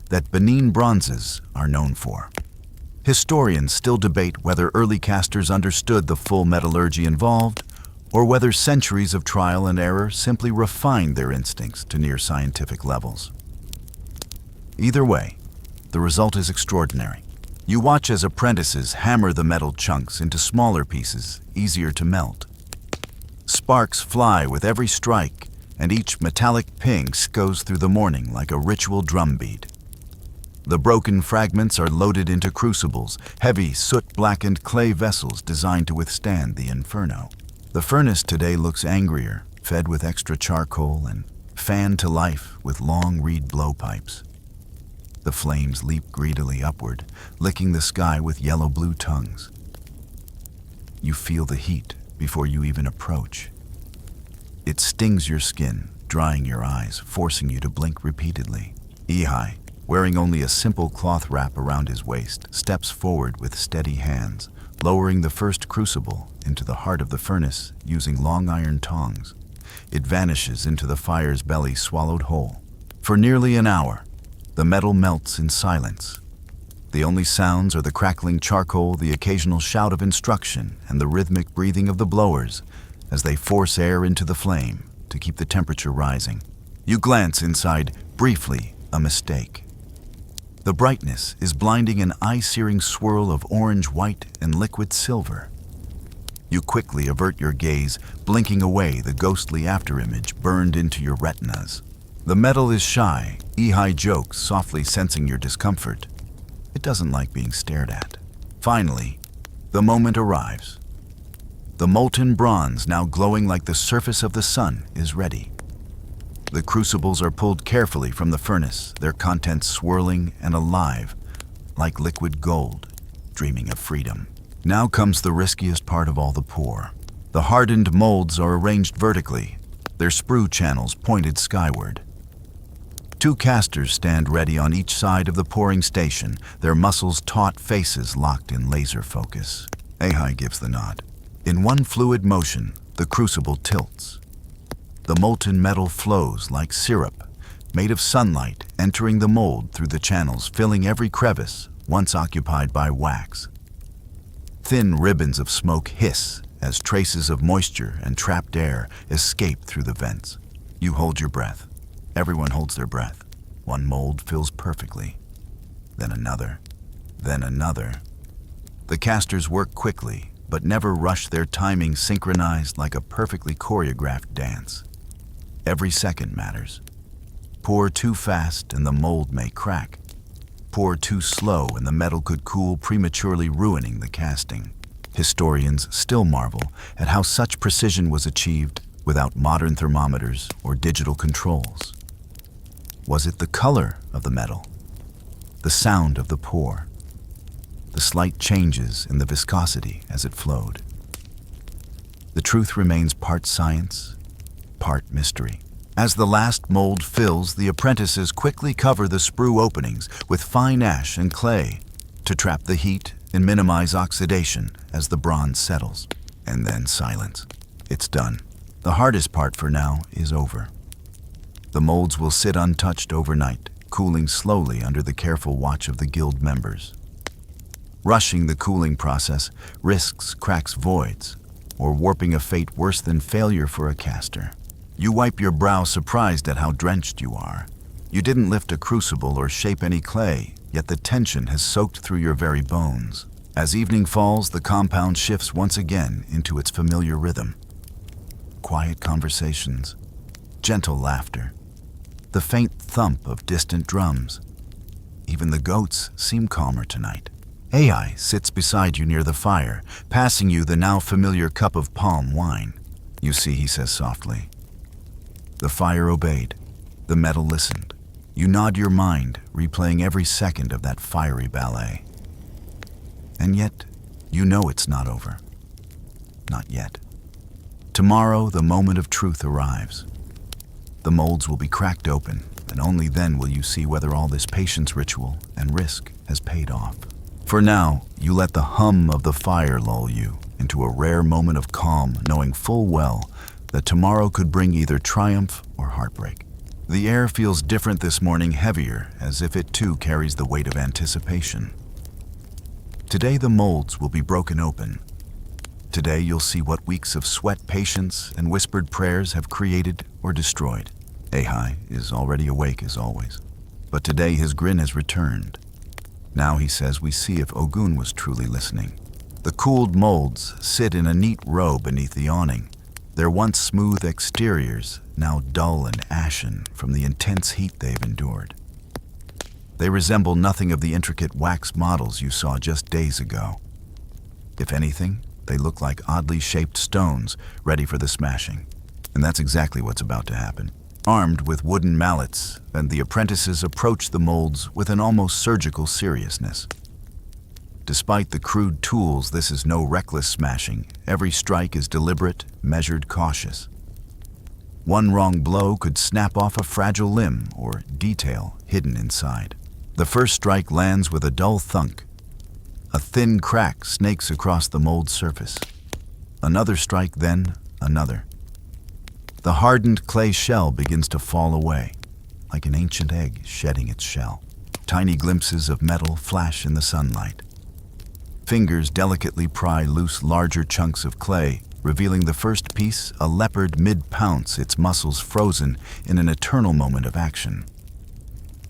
that Benin bronzes are known for. Historians still debate whether early casters understood the full metallurgy involved, or whether centuries of trial and error simply refined their instincts to near scientific levels. Either way, the result is extraordinary. You watch as apprentices hammer the metal chunks into smaller pieces, easier to melt. Sparks fly with every strike, and each metallic ping goes through the morning like a ritual drumbeat. The broken fragments are loaded into crucibles, heavy, soot-blackened clay vessels designed to withstand the inferno. The furnace today looks angrier, fed with extra charcoal and fanned to life with long reed blowpipes. The flames leap greedily upward, licking the sky with yellow-blue tongues. You feel the heat before you even approach. It stings your skin, drying your eyes, forcing you to blink repeatedly. Ehi, wearing only a simple cloth wrap around his waist, steps forward with steady hands, lowering the first crucible into the heart of the furnace using long iron tongs. It vanishes into the fire's belly, swallowed whole. For nearly an hour, the metal melts in silence. The only sounds are the crackling charcoal, the occasional shout of instruction, and the rhythmic breathing of the blowers as they force air into the flame to keep the temperature rising. You glance inside, briefly, a mistake. The brightness is blinding, an eye-searing swirl of orange, white, and liquid silver. You quickly avert your gaze, blinking away the ghostly afterimage burned into your retinas. The metal is shy, Ehi jokes, softly sensing your discomfort. It doesn't like being stared at. Finally, the moment arrives. The molten bronze, now glowing like the surface of the sun, is ready. The crucibles are pulled carefully from the furnace, their contents swirling and alive, like liquid gold, dreaming of freedom. Now comes the riskiest part of all the pour. The hardened molds are arranged vertically, their sprue channels pointed skyward. Two casters stand ready on each side of the pouring station, their muscles' taut faces locked in laser focus. Ahai gives the nod. In one fluid motion, the crucible tilts. The molten metal flows like syrup, made of sunlight, entering the mold through the channels, filling every crevice once occupied by wax. Thin ribbons of smoke hiss as traces of moisture and trapped air escape through the vents. You hold your breath. Everyone holds their breath. One mold fills perfectly. Then another. Then another. The casters work quickly, but never rush, their timing synchronized like a perfectly choreographed dance. Every second matters. Pour too fast and the mold may crack. Pour too slow and the metal could cool, prematurely ruining the casting. Historians still marvel at how such precision was achieved without modern thermometers or digital controls. Was it the color of the metal? The sound of the pour? The slight changes in the viscosity as it flowed? The truth remains part science, part mystery. As the last mold fills, the apprentices quickly cover the sprue openings with fine ash and clay to trap the heat and minimize oxidation as the bronze settles. And then silence. It's done. The hardest part for now is over. The molds will sit untouched overnight, cooling slowly under the careful watch of the guild members. Rushing the cooling process risks cracks, voids, or warping a fate worse than failure for a caster. You wipe your brow, surprised at how drenched you are. You didn't lift a crucible or shape any clay, yet the tension has soaked through your very bones. As evening falls, the compound shifts once again into its familiar rhythm. Quiet conversations, gentle laughter, the faint thump of distant drums. Even the goats seem calmer tonight. Ai sits beside you near the fire, passing you the now familiar cup of palm wine. You see, he says softly. The fire obeyed. The metal listened. You nod your mind, replaying every second of that fiery ballet. And yet, you know it's not over. Not yet. Tomorrow, the moment of truth arrives. The molds will be cracked open, and only then will you see whether all this patience ritual and risk has paid off. For now, you let the hum of the fire lull you into a rare moment of calm, knowing full well that tomorrow could bring either triumph or heartbreak. The air feels different this morning, heavier, as if it too carries the weight of anticipation. Today the molds will be broken open. Today you'll see what weeks of sweat, patience, and whispered prayers have created or destroyed. Ahai is already awake as always, but today his grin has returned. Now he says we see if Ogun was truly listening. The cooled molds sit in a neat row beneath the awning, their once smooth exteriors now dull and ashen from the intense heat they've endured. They resemble nothing of the intricate wax models you saw just days ago. If anything, they look like oddly shaped stones ready for the smashing. And that's exactly what's about to happen. Armed with wooden mallets, and the apprentices approach the molds with an almost surgical seriousness. Despite the crude tools, this is no reckless smashing. Every strike is deliberate, measured, cautious. One wrong blow could snap off a fragile limb or detail hidden inside. The first strike lands with a dull thunk. A thin crack snakes across the mold surface. Another strike, then another. The hardened clay shell begins to fall away, like an ancient egg shedding its shell. Tiny glimpses of metal flash in the sunlight. Fingers delicately pry loose larger chunks of clay, revealing the first piece, a leopard mid-pounce, its muscles frozen in an eternal moment of action.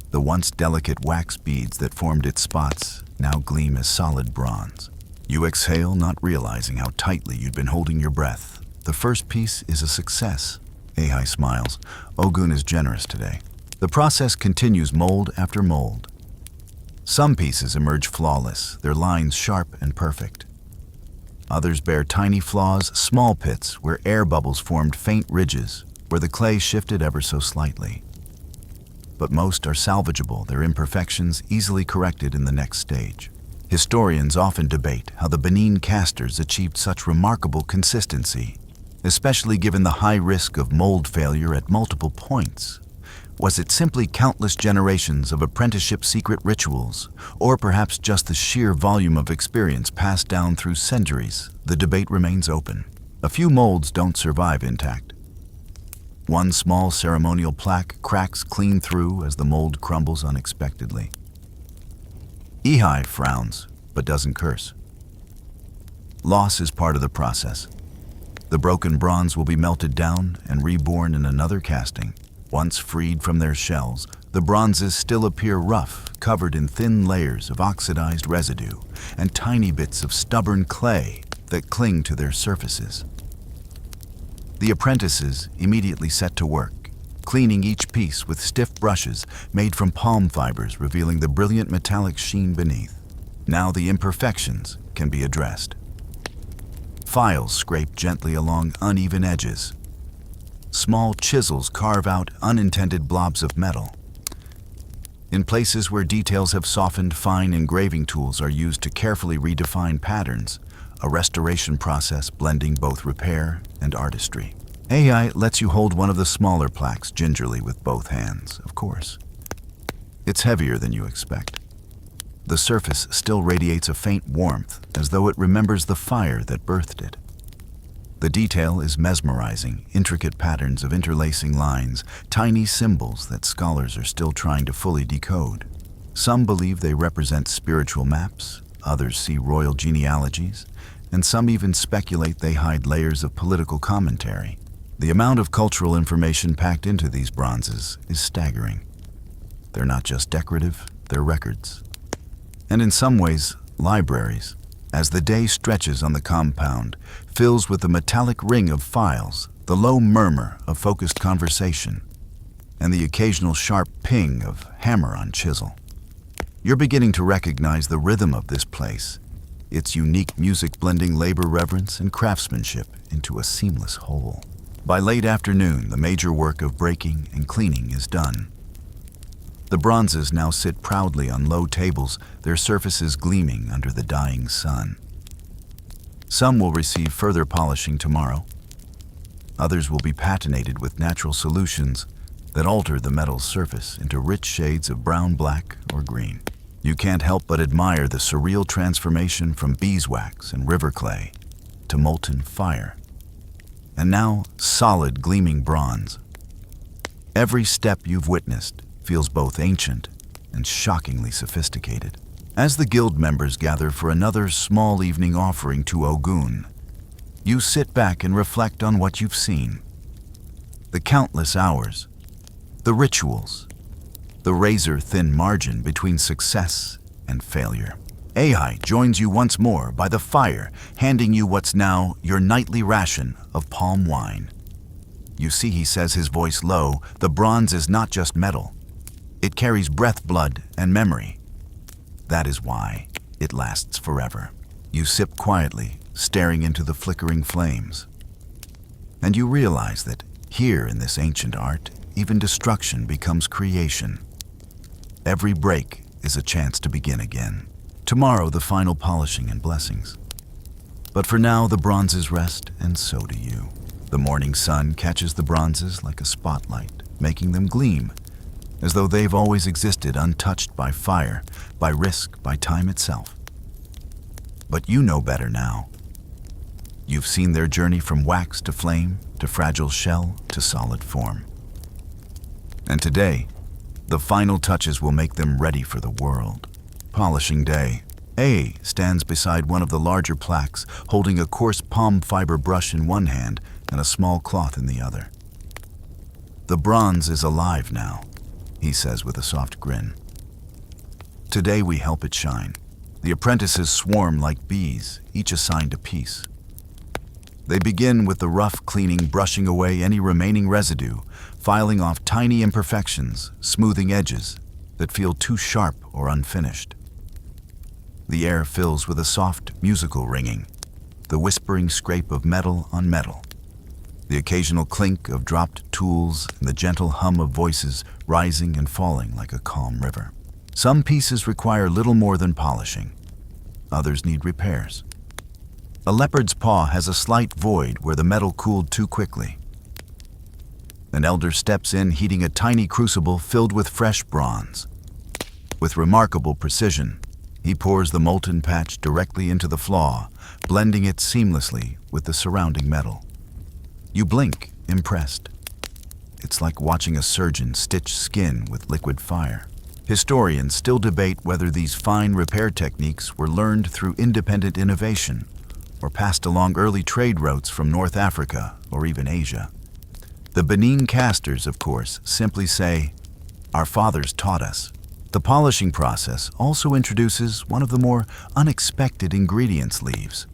The once delicate wax beads that formed its spots now gleam as solid bronze. You exhale, not realizing how tightly you'd been holding your breath. The first piece is a success. Ahai smiles. Ogun is generous today. The process continues, mold after mold. Some pieces emerge flawless, their lines sharp and perfect. Others bear tiny flaws, small pits where air bubbles formed faint ridges, where the clay shifted ever so slightly. But most are salvageable, their imperfections easily corrected in the next stage. Historians often debate how the Benin casters achieved such remarkable consistency, especially given the high risk of mold failure at multiple points. Was it simply countless generations of apprenticeship secret rituals, or perhaps just the sheer volume of experience passed down through centuries? The debate remains open. A few molds don't survive intact. One small ceremonial plaque cracks clean through as the mold crumbles unexpectedly. Ehi frowns, but doesn't curse. Loss is part of the process. The broken bronze will be melted down and reborn in another casting. Once freed from their shells, the bronzes still appear rough, covered in thin layers of oxidized residue and tiny bits of stubborn clay that cling to their surfaces. The apprentices immediately set to work, cleaning each piece with stiff brushes made from palm fibers, revealing the brilliant metallic sheen beneath. Now the imperfections can be addressed. Files scrape gently along uneven edges. Small chisels carve out unintended blobs of metal. In places where details have softened, fine engraving tools are used to carefully redefine patterns, a restoration process blending both repair and artistry. AI lets you hold one of the smaller plaques gingerly with both hands, of course. It's heavier than you expect. The surface still radiates a faint warmth, as though it remembers the fire that birthed it. The detail is mesmerizing, intricate patterns of interlacing lines, tiny symbols that scholars are still trying to fully decode. Some believe they represent spiritual maps, others see royal genealogies, and some even speculate they hide layers of political commentary. The amount of cultural information packed into these bronzes is staggering. They're not just decorative, they're records. And in some ways, libraries. As the day stretches on the compound, fills with the metallic ring of files, the low murmur of focused conversation, and the occasional sharp ping of hammer on chisel. You're beginning to recognize the rhythm of this place, its unique music blending labor reverence and craftsmanship into a seamless whole. By late afternoon, the major work of breaking and cleaning is done. The bronzes now sit proudly on low tables, their surfaces gleaming under the dying sun. Some will receive further polishing tomorrow. Others will be patinated with natural solutions that alter the metal's surface into rich shades of brown, black, or green. You can't help but admire the surreal transformation from beeswax and river clay to molten fire. And now, solid, gleaming bronze. Every step you've witnessed feels both ancient and shockingly sophisticated. As the guild members gather for another small evening offering to Ogun, you sit back and reflect on what you've seen. The countless hours, the rituals, the razor-thin margin between success and failure. Ahai joins you once more by the fire, handing you what's now your nightly ration of palm wine. You see, he says, his voice low, the bronze is not just metal. It carries breath, blood, and memory. That is why it lasts forever. You sip quietly, staring into the flickering flames. And you realize that here in this ancient art, even destruction becomes creation. Every break is a chance to begin again. Tomorrow, the final polishing and blessings. But for now, the bronzes rest, and so do you. The morning sun catches the bronzes like a spotlight, making them gleam, as though they've always existed untouched by fire, by risk, by time itself. But you know better now. You've seen their journey from wax to flame, to fragile shell, to solid form. And today, the final touches will make them ready for the world. Polishing day. A stands beside one of the larger plaques, holding a coarse palm fiber brush in one hand and a small cloth in the other. The bronze is alive now, he says with a soft grin. Today we help it shine. The apprentices swarm like bees, each assigned a piece. They begin with the rough cleaning, brushing away any remaining residue, filing off tiny imperfections, smoothing edges that feel too sharp or unfinished. The air fills with a soft, musical ringing, the whispering scrape of metal on metal. the occasional clink of dropped tools and the gentle hum of voices rising and falling like a calm river. Some pieces require little more than polishing. Others need repairs. A leopard's paw has a slight void where the metal cooled too quickly. An elder steps in, heating a tiny crucible filled with fresh bronze. With remarkable precision, he pours the molten patch directly into the flaw, blending it seamlessly with the surrounding metal. You blink, impressed. It's like watching a surgeon stitch skin with liquid fire. Historians still debate whether these fine repair techniques were learned through independent innovation or passed along early trade routes from North Africa or even Asia. The Benin casters, of course, simply say, "Our fathers taught us." The polishing process also introduces one of the more unexpected ingredients: leaves.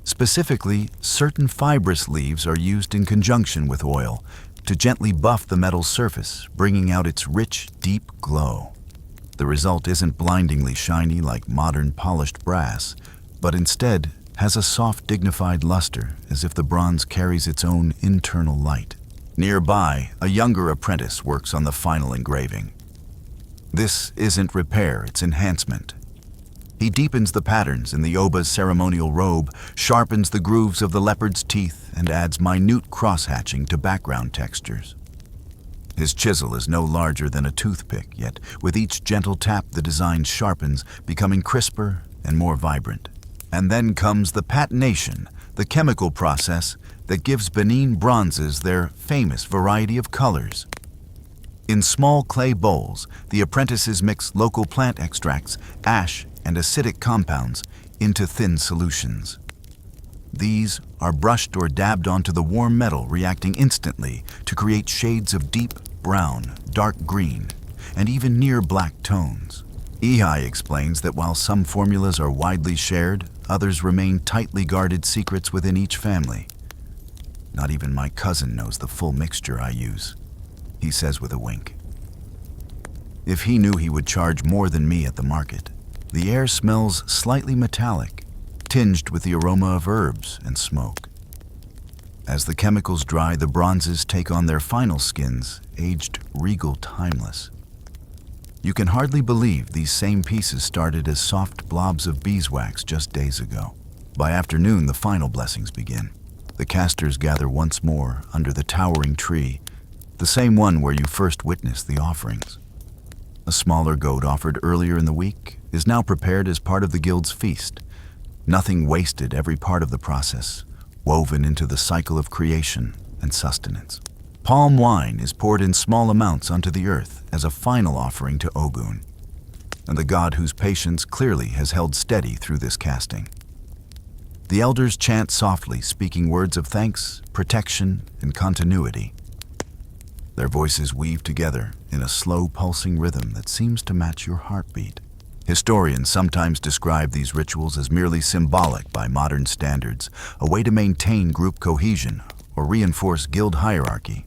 Specifically, certain fibrous leaves are used in conjunction with oil to gently buff the metal's surface, bringing out its rich, deep glow. The result isn't blindingly shiny like modern polished brass, but instead has a soft, dignified luster, as if the bronze carries its own internal light. Nearby, a younger apprentice works on the final engraving. This isn't repair, it's enhancement. He deepens the patterns in the Oba's ceremonial robe, sharpens the grooves of the leopard's teeth, and adds minute cross-hatching to background textures. His chisel is no larger than a toothpick, yet with each gentle tap the design sharpens, becoming crisper and more vibrant. And then comes the patination, the chemical process that gives Benin bronzes their famous variety of colors. In small clay bowls, the apprentices mix local plant extracts, ash, and acidic compounds into thin solutions. These are brushed or dabbed onto the warm metal, reacting instantly to create shades of deep brown, dark green, and even near black tones. Ehi explains that while some formulas are widely shared, others remain tightly guarded secrets within each family. "Not even my cousin knows the full mixture I use," he says with a wink. If he knew, he would charge more than me at the market. The air smells slightly metallic, tinged with the aroma of herbs and smoke. As the chemicals dry, the bronzes take on their final skins, aged regal, timeless. You can hardly believe these same pieces started as soft blobs of beeswax just days ago. By afternoon, the final blessings begin. The casters gather once more under the towering tree, the same one where you first witnessed the offerings. A smaller goat offered earlier in the week is now prepared as part of the guild's feast. Nothing wasted, every part of the process, woven into the cycle of creation and sustenance. Palm wine is poured in small amounts onto the earth as a final offering to Ogun, and the god whose patience clearly has held steady through this casting. The elders chant softly, speaking words of thanks, protection, and continuity. Their voices weave together in a slow pulsing rhythm that seems to match your heartbeat. Historians sometimes describe these rituals as merely symbolic by modern standards, a way to maintain group cohesion or reinforce guild hierarchy.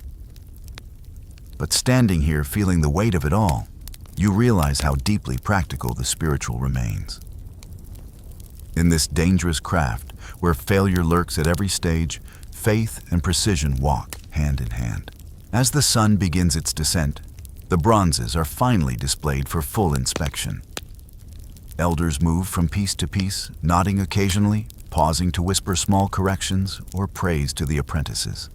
But standing here feeling the weight of it all, you realize how deeply practical the spiritual remains. In this dangerous craft, where failure lurks at every stage, faith and precision walk hand in hand. As the sun begins its descent, the bronzes are finally displayed for full inspection. Elders move from piece to piece, nodding occasionally, pausing to whisper small corrections or praise to the apprentices.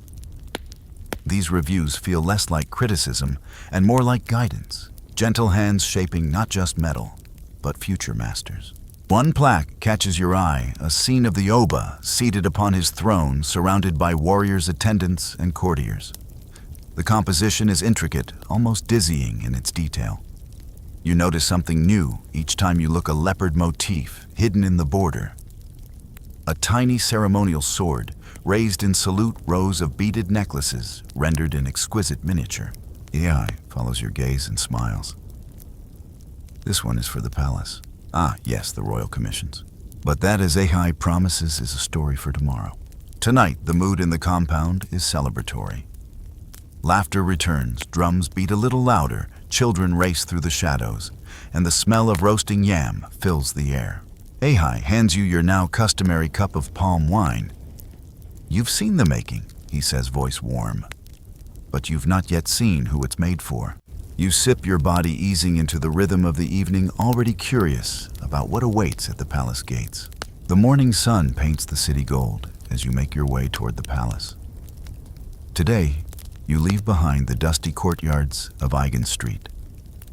These reviews feel less like criticism and more like guidance, gentle hands shaping not just metal, but future masters. One plaque catches your eye, a scene of the Oba seated upon his throne, surrounded by warriors, attendants, and courtiers. The composition is intricate, almost dizzying in its detail. You notice something new each time you look: a leopard motif hidden in the border. A tiny ceremonial sword, raised in salute, rows of beaded necklaces, rendered in exquisite miniature. AI follows your gaze and smiles. This one is for the palace. Ah, yes, the royal commissions. But that, as AI promises, is a story for tomorrow. Tonight, the mood in the compound is celebratory. Laughter returns, drums beat a little louder, children race through the shadows, and the smell of roasting yam fills the air. Ahai hands you your now customary cup of palm wine. You've seen the making, he says, voice warm. But you've not yet seen who it's made for. You sip your body, easing into the rhythm of the evening, already curious about what awaits at the palace gates. The morning sun paints the city gold as you make your way toward the palace. Today, you leave behind the dusty courtyards of Eigen Street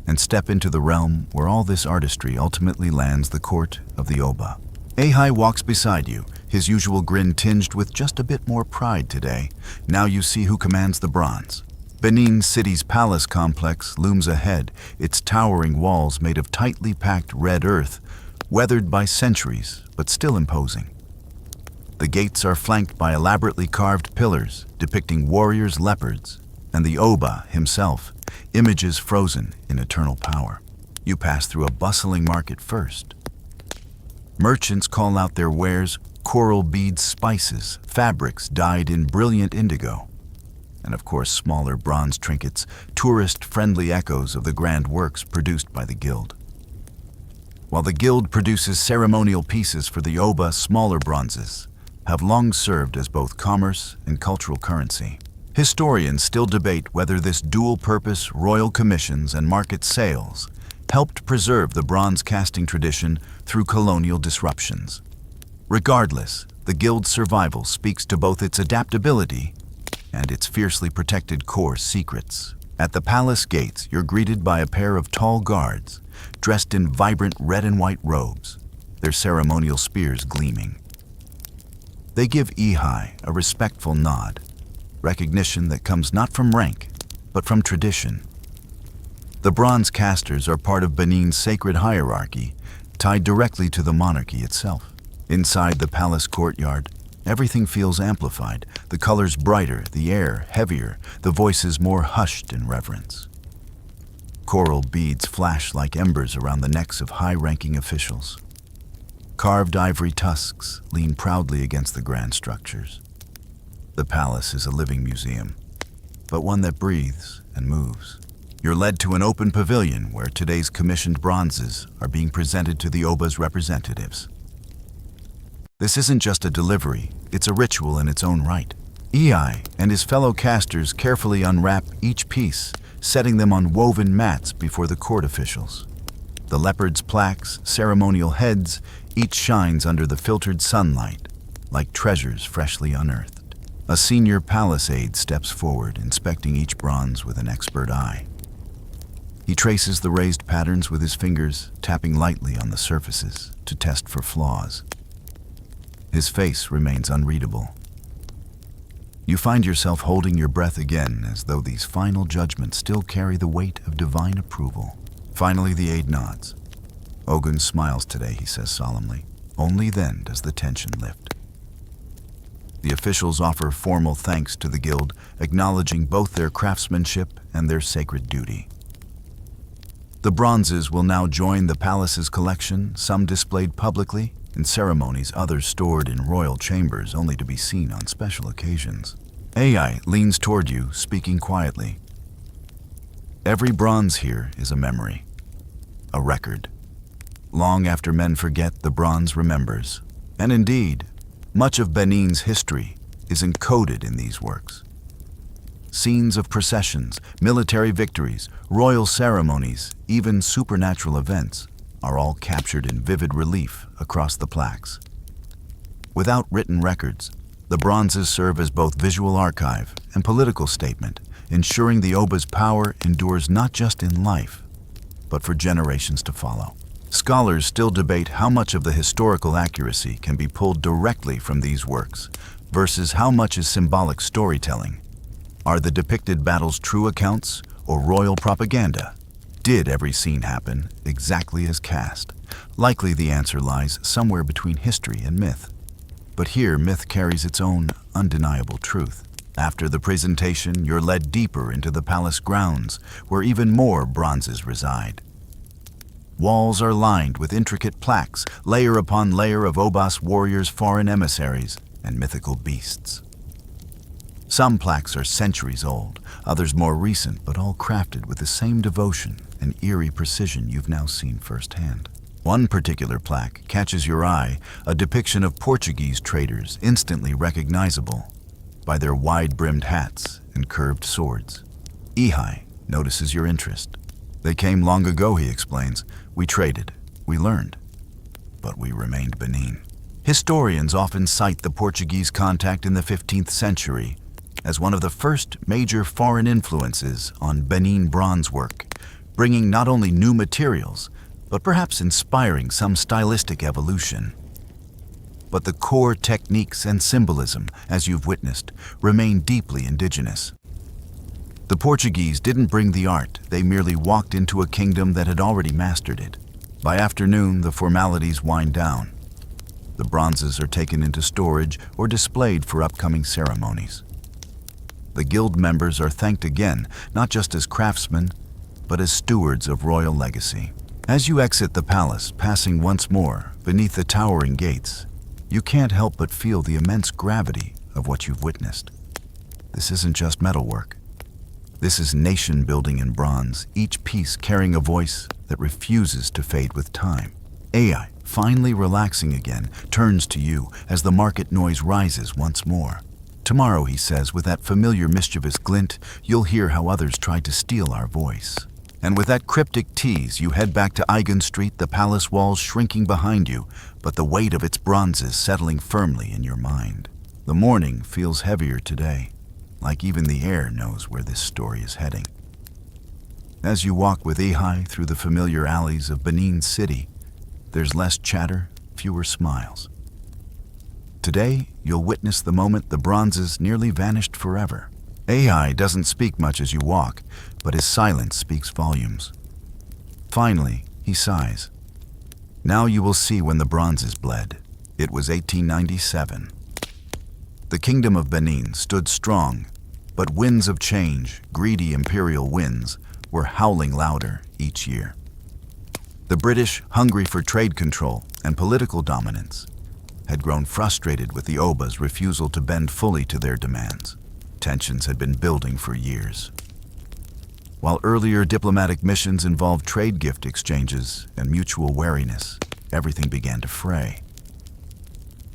and step into the realm where all this artistry ultimately lands, the court of the Oba. Ahai walks beside you, his usual grin tinged with just a bit more pride today. Now you see who commands the bronze. Benin City's palace complex looms ahead, its towering walls made of tightly packed red earth, weathered by centuries, but still imposing. The gates are flanked by elaborately carved pillars depicting warriors, leopards, and the Oba himself, images frozen in eternal power. You pass through a bustling market first. Merchants call out their wares, coral beads, spices, fabrics dyed in brilliant indigo, and of course smaller bronze trinkets, tourist-friendly echoes of the grand works produced by the guild. While the guild produces ceremonial pieces for the Oba, smaller bronzes have long served as both commerce and cultural currency. Historians still debate whether this dual-purpose royal commissions and market sales helped preserve the bronze casting tradition through colonial disruptions. Regardless, the guild's survival speaks to both its adaptability and its fiercely protected core secrets. At the palace gates, you're greeted by a pair of tall guards, dressed in vibrant red and white robes, their ceremonial spears gleaming. They give Ihai a respectful nod, recognition that comes not from rank, but from tradition. The bronze casters are part of Benin's sacred hierarchy, tied directly to the monarchy itself. Inside the palace courtyard, everything feels amplified, the colors brighter, the air heavier, the voices more hushed in reverence. Coral beads flash like embers around the necks of high-ranking officials. Carved ivory tusks lean proudly against the grand structures. The palace is a living museum, but one that breathes and moves. You're led to an open pavilion where today's commissioned bronzes are being presented to the Oba's representatives. This isn't just a delivery, it's a ritual in its own right. Ei and his fellow casters carefully unwrap each piece, setting them on woven mats before the court officials. The leopard's plaques, ceremonial heads, each shines under the filtered sunlight, like treasures freshly unearthed. A senior palace aide steps forward, inspecting each bronze with an expert eye. He traces the raised patterns with his fingers, tapping lightly on the surfaces to test for flaws. His face remains unreadable. You find yourself holding your breath again, as though these final judgments still carry the weight of divine approval. Finally, the aide nods. Ogun smiles today, he says solemnly. Only then does the tension lift. The officials offer formal thanks to the guild, acknowledging both their craftsmanship and their sacred duty. The bronzes will now join the palace's collection, some displayed publicly in ceremonies, others stored in royal chambers only to be seen on special occasions. Ai leans toward you, speaking quietly. Every bronze here is a memory, a record. Long after men forget, the bronze remembers. And indeed, much of Benin's history is encoded in these works. Scenes of processions, military victories, royal ceremonies, even supernatural events are all captured in vivid relief across the plaques. Without written records, the bronzes serve as both visual archive and political statement, ensuring the Oba's power endures not just in life, but for generations to follow. Scholars still debate how much of the historical accuracy can be pulled directly from these works versus how much is symbolic storytelling. Are the depicted battles true accounts or royal propaganda? Did every scene happen exactly as cast? Likely the answer lies somewhere between history and myth. But here, myth carries its own undeniable truth. After the presentation, you're led deeper into the palace grounds, where even more bronzes reside. Walls are lined with intricate plaques, layer upon layer of Obas warriors, foreign emissaries, and mythical beasts. Some plaques are centuries old, others more recent, but all crafted with the same devotion and eerie precision you've now seen firsthand. One particular plaque catches your eye, a depiction of Portuguese traders, instantly recognizable. by their wide-brimmed hats and curved swords. Ehi notices your interest. They came long ago, he explains. We traded, we learned, but we remained Benin. Historians often cite the Portuguese contact in the 15th century as one of the first major foreign influences on Benin bronze work, bringing not only new materials, but perhaps inspiring some stylistic evolution. But the core techniques and symbolism, as you've witnessed, remain deeply indigenous. The Portuguese didn't bring the art, they merely walked into a kingdom that had already mastered it. By afternoon, the formalities wind down. The bronzes are taken into storage or displayed for upcoming ceremonies. The guild members are thanked again, not just as craftsmen, but as stewards of royal legacy. As you exit the palace, passing once more beneath the towering gates, you can't help but feel the immense gravity of what you've witnessed. This isn't just metalwork. This is nation building in bronze, each piece carrying a voice that refuses to fade with time. Ai, finally relaxing again, turns to you as the market noise rises once more. Tomorrow, he says, with that familiar mischievous glint, you'll hear how others tried to steal our voice. And with that cryptic tease, you head back to Eigen Street, the palace walls shrinking behind you, but the weight of its bronzes settling firmly in your mind. The morning feels heavier today, like even the air knows where this story is heading. As you walk with Ehi through the familiar alleys of Benin City, there's less chatter, fewer smiles. Today, you'll witness the moment the bronzes nearly vanished forever. Ai doesn't speak much as you walk, but his silence speaks volumes. Finally, he sighs. Now you will see when the bronzes bled. It was 1897. The kingdom of Benin stood strong, but winds of change, greedy imperial winds, were howling louder each year. The British, hungry for trade control and political dominance, had grown frustrated with the Oba's refusal to bend fully to their demands. Tensions had been building for years. While earlier diplomatic missions involved trade gift exchanges and mutual wariness, everything began to fray.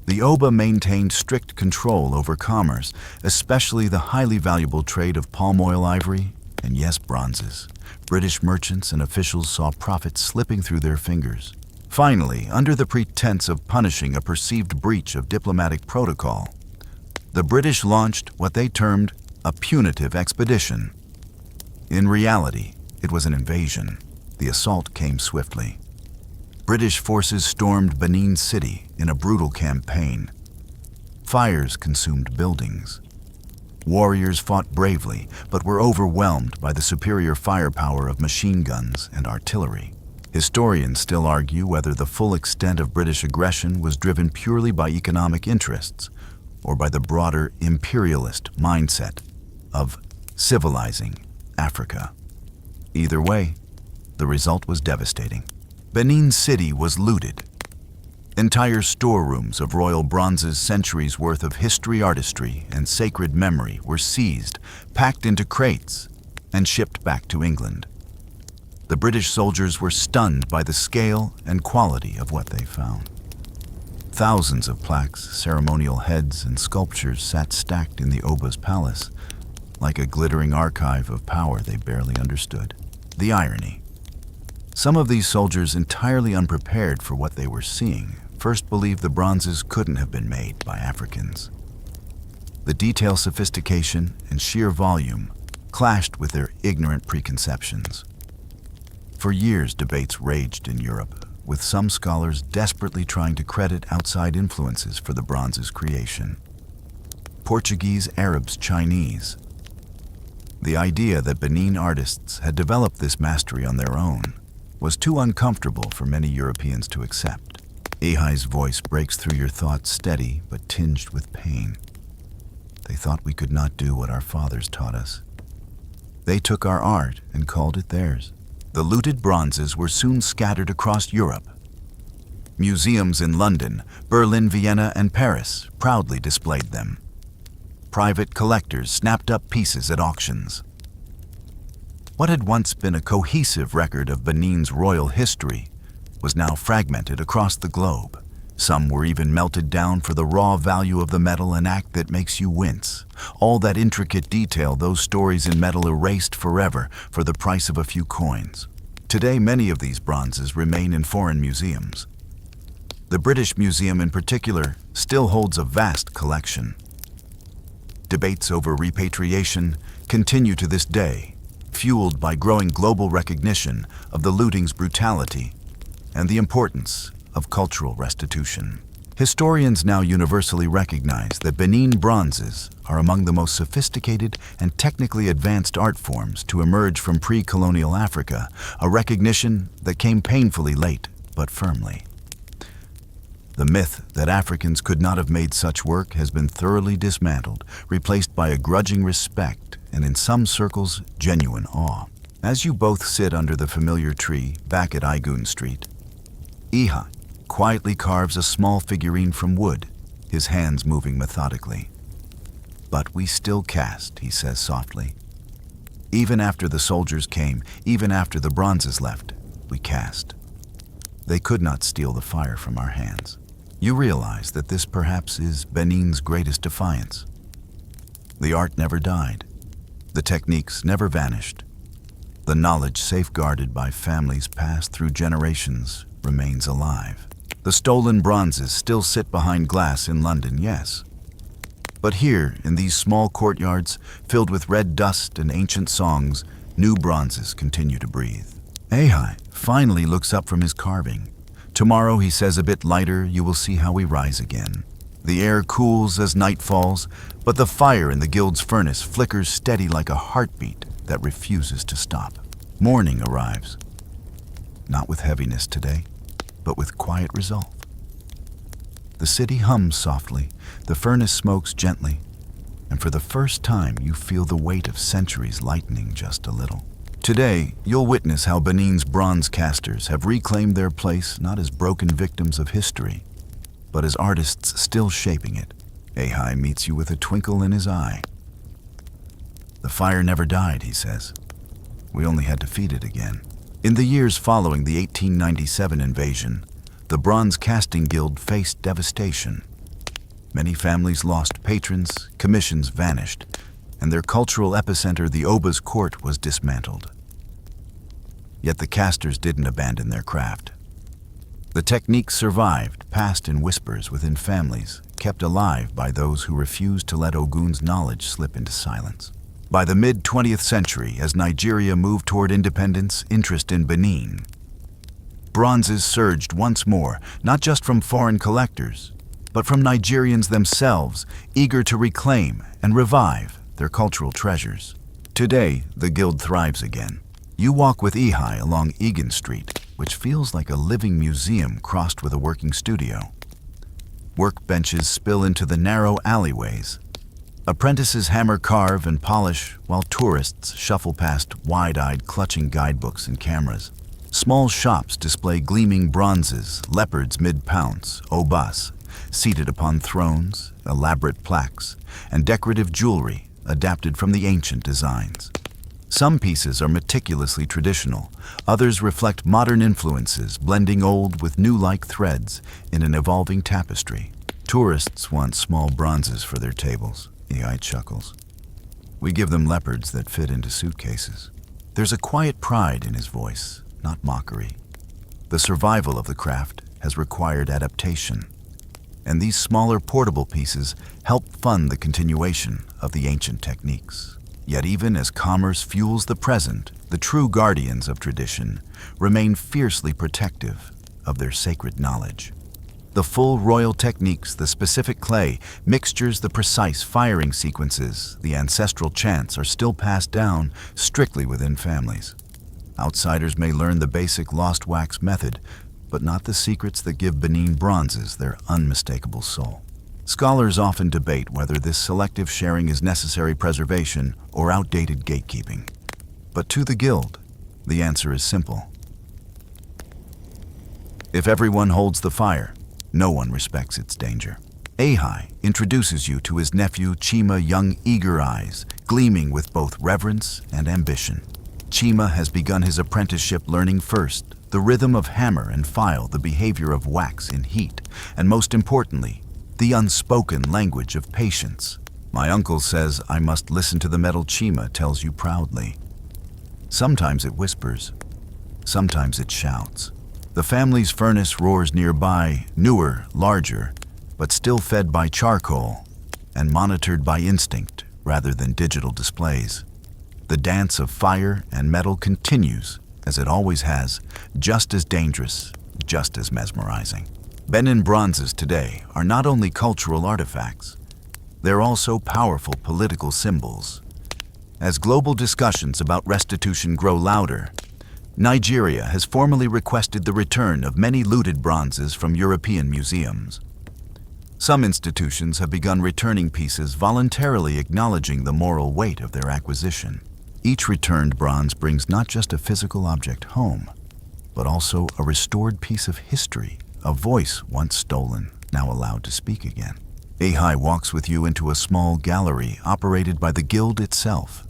The Oba maintained strict control over commerce, especially the highly valuable trade of palm oil ivory and, yes, bronzes. British merchants and officials saw profits slipping through their fingers. Finally, under the pretense of punishing a perceived breach of diplomatic protocol, the British launched what they termed a punitive expedition. In reality, it was an invasion. The assault came swiftly. British forces stormed Benin City in a brutal campaign. Fires consumed buildings. Warriors fought bravely, but were overwhelmed by the superior firepower of machine guns and artillery. Historians still argue whether the full extent of British aggression was driven purely by economic interests or by the broader imperialist mindset of civilizing Africa. Either way, the result was devastating. Benin City was looted. Entire storerooms of royal bronzes, centuries' worth of history, artistry, and sacred memory were seized, packed into crates, and shipped back to England. The British soldiers were stunned by the scale and quality of what they found. Thousands of plaques, ceremonial heads, and sculptures sat stacked in the Oba's palace, like a glittering archive of power they barely understood. The irony. Some of these soldiers, entirely unprepared for what they were seeing, first believed the bronzes couldn't have been made by Africans. The detail, sophistication, and sheer volume clashed with their ignorant preconceptions. For years, debates raged in Europe, with some scholars desperately trying to credit outside influences for the bronze's creation. Portuguese, Arabs, Chinese. The idea that Benin artists had developed this mastery on their own was too uncomfortable for many Europeans to accept. Ehi's voice breaks through your thoughts, steady but tinged with pain. They thought we could not do what our fathers taught us. They took our art and called it theirs. The looted bronzes were soon scattered across Europe. Museums in London, Berlin, Vienna, and Paris proudly displayed them. Private collectors snapped up pieces at auctions. What had once been a cohesive record of Benin's royal history was now fragmented across the globe, Some were even melted down for the raw value of the metal, an act that makes you wince. All that intricate detail, those stories in metal erased forever for the price of a few coins. Today, many of these bronzes remain in foreign museums. The British Museum in particular still holds a vast collection. Debates over repatriation continue to this day, fueled by growing global recognition of the looting's brutality and the importance of cultural restitution. Historians now universally recognize that Benin bronzes are among the most sophisticated and technically advanced art forms to emerge from pre-colonial Africa, a recognition that came painfully late but firmly. The myth that Africans could not have made such work has been thoroughly dismantled, replaced by a grudging respect and, in some circles, genuine awe. As you both sit under the familiar tree back at Igoon Street, Iha quietly carves a small figurine from wood, his hands moving methodically. "But we still cast," he says softly. "Even after the soldiers came, even after the bronzes left, we cast. They could not steal the fire from our hands." You realize that this perhaps is Benin's greatest defiance. The art never died. The techniques never vanished. The knowledge safeguarded by families passed through generations remains alive. The stolen bronzes still sit behind glass in London, yes. But here, in these small courtyards filled with red dust and ancient songs, new bronzes continue to breathe. Ahai finally looks up from his carving. "Tomorrow," he says a bit lighter, "you will see how we rise again." The air cools as night falls, but the fire in the guild's furnace flickers steady like a heartbeat that refuses to stop. Morning arrives. Not with heaviness today, but with quiet resolve. The city hums softly, the furnace smokes gently, and for the first time you feel the weight of centuries lightening just a little. Today, you'll witness how Benin's bronze casters have reclaimed their place not as broken victims of history, but as artists still shaping it. Ahai meets you with a twinkle in his eye. "The fire never died," he says. "We only had to feed it again." In the years following the 1897 invasion, the Bronze Casting Guild faced devastation. Many families lost patrons, commissions vanished, and their cultural epicenter, the Oba's court, was dismantled. Yet the casters didn't abandon their craft. The techniques survived, passed in whispers within families, kept alive by those who refused to let Ogun's knowledge slip into silence. By the mid-20th century, as Nigeria moved toward independence, interest in Benin bronzes surged once more, not just from foreign collectors, but from Nigerians themselves, eager to reclaim and revive their cultural treasures. Today, the guild thrives again. You walk with Ihai along Egan Street, which feels like a living museum crossed with a working studio. Workbenches spill into the narrow alleyways. Apprentices hammer, carve, and polish, while tourists shuffle past wide-eyed, clutching guidebooks and cameras. Small shops display gleaming bronzes, leopards mid-pounce, obas, seated upon thrones, elaborate plaques, and decorative jewelry adapted from the ancient designs. Some pieces are meticulously traditional, others reflect modern influences, blending old with new-like threads in an evolving tapestry. Tourists want small bronzes for their tables, Ihai chuckles. We give them leopards that fit into suitcases. There's a quiet pride in his voice, not mockery. The survival of the craft has required adaptation, and these smaller portable pieces help fund the continuation of the ancient techniques. Yet even as commerce fuels the present, the true guardians of tradition remain fiercely protective of their sacred knowledge. The full royal techniques, the specific clay, mixtures, the precise firing sequences, the ancestral chants are still passed down strictly within families. Outsiders may learn the basic lost wax method, but not the secrets that give Benin bronzes their unmistakable soul. Scholars often debate whether this selective sharing is necessary preservation or outdated gatekeeping. But to the Guild, the answer is simple. If everyone holds the fire, no one respects its danger. Ahai introduces you to his nephew Chima, young eager eyes, gleaming with both reverence and ambition. Chima has begun his apprenticeship learning first the the rhythm of hammer and file, the behavior of wax in heat, and most importantly, the unspoken language of patience. My uncle says I must listen to the metal chima tells you proudly. Sometimes it whispers, sometimes it shouts. The family's furnace roars nearby, newer, larger, but still fed by charcoal and monitored by instinct rather than digital displays. The dance of fire and metal continues, as it always has, just as dangerous, just as mesmerizing. Benin bronzes today are not only cultural artifacts, they're also powerful political symbols. As global discussions about restitution grow louder, Nigeria has formally requested the return of many looted bronzes from European museums. Some institutions have begun returning pieces, voluntarily acknowledging the moral weight of their acquisition. Each returned bronze brings not just a physical object home, but also a restored piece of history, a voice once stolen, now allowed to speak again. Ahai walks with you into a small gallery operated by the guild itself.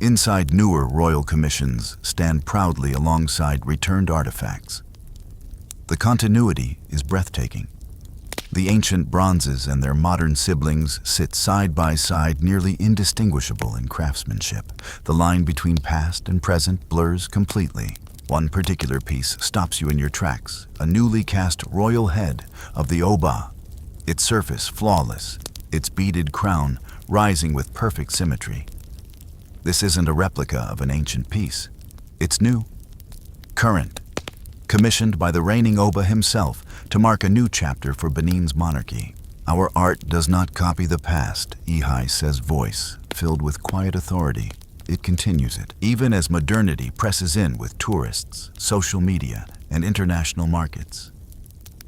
Inside, newer royal commissions stand proudly alongside returned artifacts. The continuity is breathtaking. The ancient bronzes and their modern siblings sit side by side, nearly indistinguishable in craftsmanship. The line between past and present blurs completely. One particular piece stops you in your tracks, a newly cast royal head of the Oba, its surface flawless, its beaded crown rising with perfect symmetry. This isn't a replica of an ancient piece. It's new, current, commissioned by the reigning Oba himself to mark a new chapter for Benin's monarchy. Our art does not copy the past, Ihai says, voice filled with quiet authority. It continues it, even as modernity presses in with tourists, social media, and international markets.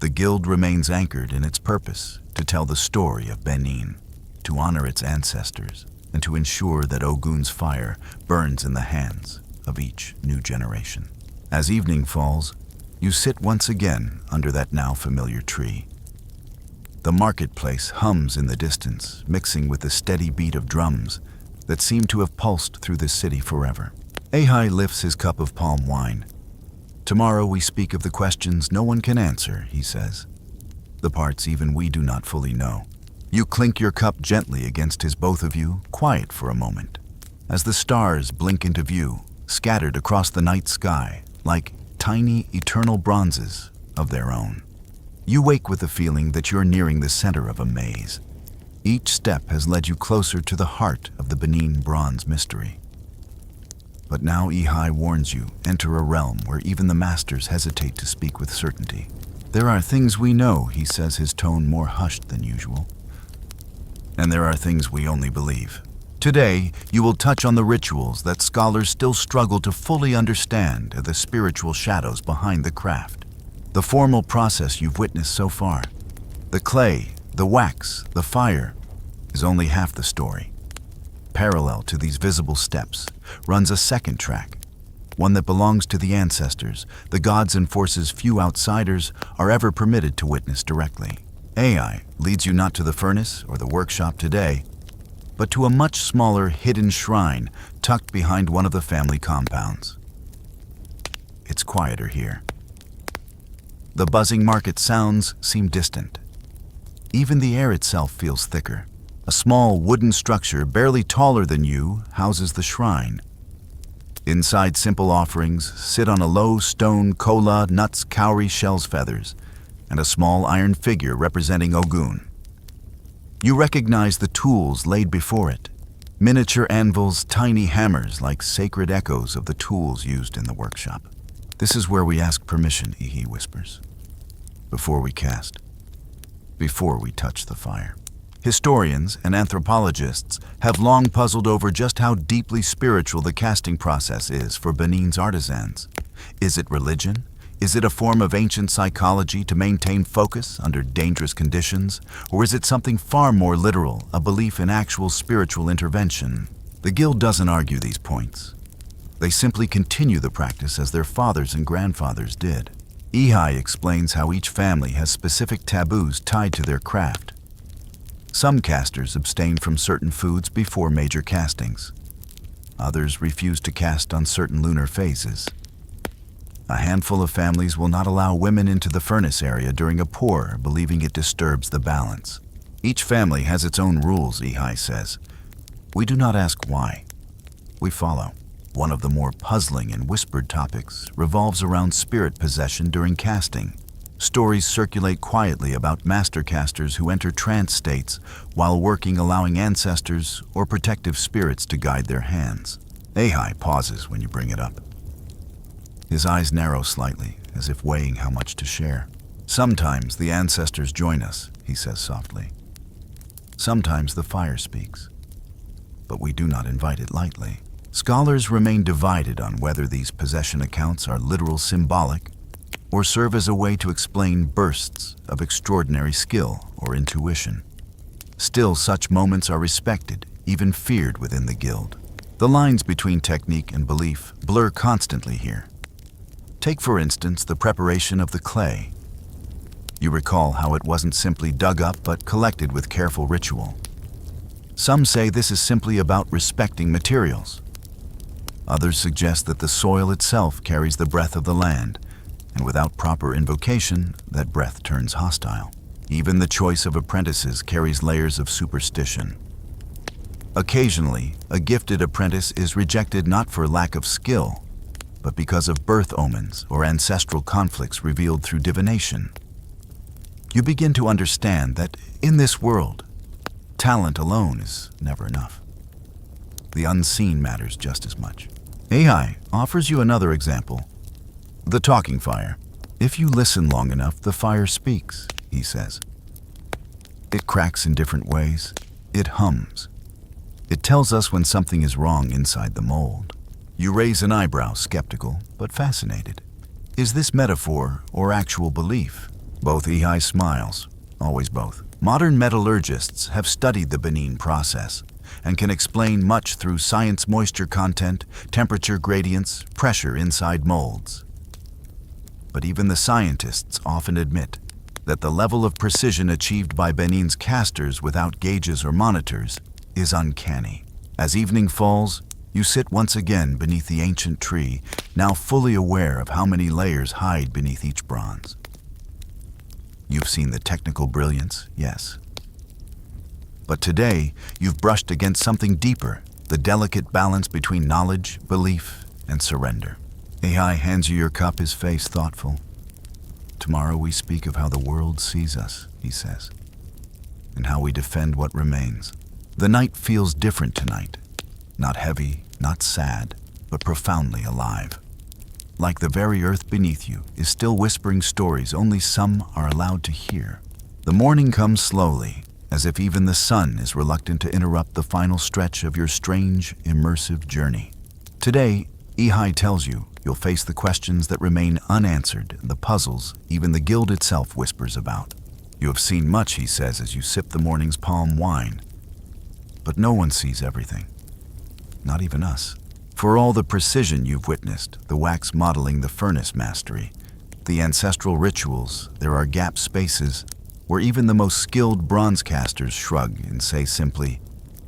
The guild remains anchored in its purpose to tell the story of Benin, to honor its ancestors, and to ensure that Ogun's fire burns in the hands of each new generation. As evening falls, you sit once again under that now familiar tree. The marketplace hums in the distance, mixing with the steady beat of drums that seem to have pulsed through this city forever. Ahai lifts his cup of palm wine. Tomorrow we speak of the questions no one can answer, he says. The parts even we do not fully know. You clink your cup gently against his, both of you, quiet for a moment. As the stars blink into view, scattered across the night sky, like tiny eternal bronzes of their own. You wake with the feeling that you're nearing the center of a maze. Each step has led you closer to the heart of the Benin bronze mystery. But now Ihai warns you, enter a realm where even the masters hesitate to speak with certainty. There are things we know, he says, his tone more hushed than usual. And there are things we only believe. Today, you will touch on the rituals that scholars still struggle to fully understand, the spiritual shadows behind the craft. The formal process you've witnessed so far, the clay, the wax, the fire, is only half the story. Parallel to these visible steps runs a second track, one that belongs to the ancestors, the gods and forces few outsiders are ever permitted to witness directly. Ai leads you not to the furnace or the workshop today, but to a much smaller hidden shrine tucked behind one of the family compounds. It's quieter here. The buzzing market sounds seem distant. Even the air itself feels thicker. A small wooden structure barely taller than you houses the shrine. Inside, simple offerings sit on a low stone kola, nuts, cowrie, shells, feathers, and a small iron figure representing Ogun. You recognize the tools laid before it. Miniature anvils, tiny hammers like sacred echoes of the tools used in the workshop. This is where we ask permission, Ihi whispers. Before we cast. Before we touch the fire. Historians and anthropologists have long puzzled over just how deeply spiritual the casting process is for Benin's artisans. Is it religion? Is it a form of ancient psychology to maintain focus under dangerous conditions? Or is it something far more literal, a belief in actual spiritual intervention? The guild doesn't argue these points. They simply continue the practice as their fathers and grandfathers did. Ihai explains how each family has specific taboos tied to their craft. Some casters abstain from certain foods before major castings. Others refuse to cast on certain lunar phases. A handful of families will not allow women into the furnace area during a pour, believing it disturbs the balance. Each family has its own rules, Ehi says. We do not ask why. We follow. One of the more puzzling and whispered topics revolves around spirit possession during casting. Stories circulate quietly about master casters who enter trance states while working, allowing ancestors or protective spirits to guide their hands. Ehi pauses when you bring it up. His eyes narrow slightly, as if weighing how much to share. Sometimes the ancestors join us, he says softly. Sometimes the fire speaks. But we do not invite it lightly. Scholars remain divided on whether these possession accounts are literal symbolic or serve as a way to explain bursts of extraordinary skill or intuition. Still, such moments are respected, even feared within the guild. The lines between technique and belief blur constantly here. Take, for instance, the preparation of the clay. You recall how it wasn't simply dug up but collected with careful ritual. Some say this is simply about respecting materials. Others suggest that the soil itself carries the breath of the land, and without proper invocation, that breath turns hostile. Even the choice of apprentices carries layers of superstition. Occasionally, a gifted apprentice is rejected not for lack of skill, but because of birth omens or ancestral conflicts revealed through divination. You begin to understand that in this world, talent alone is never enough. The unseen matters just as much. Ehi offers you another example. The talking fire. If you listen long enough, the fire speaks, he says. It cracks in different ways. It hums. It tells us when something is wrong inside the mold. You raise an eyebrow, skeptical but fascinated. Is this metaphor or actual belief? Both Ehi smiles, always both. Modern metallurgists have studied the Benin process and can explain much through science: moisture content, temperature gradients, pressure inside molds. But even the scientists often admit that the level of precision achieved by Benin's casters without gauges or monitors is uncanny. As evening falls, you sit once again beneath the ancient tree, now fully aware of how many layers hide beneath each bronze. You've seen the technical brilliance, yes. But today, you've brushed against something deeper, the delicate balance between knowledge, belief, and surrender. Ehi hands you your cup, his face thoughtful. Tomorrow we speak of how the world sees us, he says, and how we defend what remains. The night feels different tonight. Not heavy, not sad, but profoundly alive. Like the very earth beneath you is still whispering stories only some are allowed to hear. The morning comes slowly, as if even the sun is reluctant to interrupt the final stretch of your strange, immersive journey. Today, Ehi tells you you'll face the questions that remain unanswered, the puzzles even the guild itself whispers about. You have seen much, he says as you sip the morning's palm wine. But no one sees everything. Not even us. For all the precision you've witnessed, the wax modeling the furnace mastery, the ancestral rituals, there are gap spaces where even the most skilled bronze casters shrug and say simply,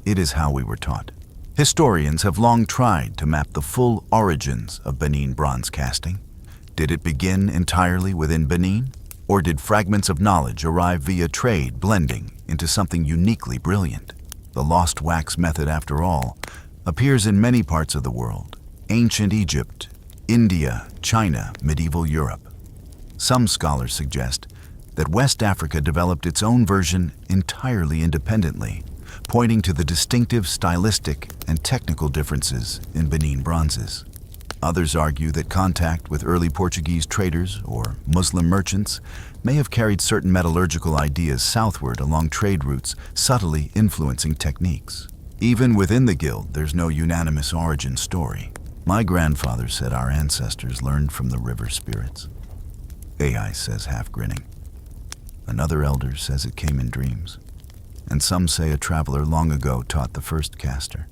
"It is how we were taught." Historians have long tried to map the full origins of Benin bronze casting. Did it begin entirely within Benin? Or did fragments of knowledge arrive via trade, blending into something uniquely brilliant? The lost wax method, after all, appears in many parts of the world: ancient Egypt, India, China, medieval Europe. Some scholars suggest that West Africa developed its own version entirely independently, pointing to the distinctive stylistic and technical differences in Benin bronzes. Others argue that contact with early Portuguese traders or Muslim merchants may have carried certain metallurgical ideas southward along trade routes, subtly influencing techniques. Even within the guild, there's no unanimous origin story. My grandfather said our ancestors learned from the river spirits. Ehi says, half grinning. Another elder says it came in dreams. And some say a traveler long ago taught the first caster.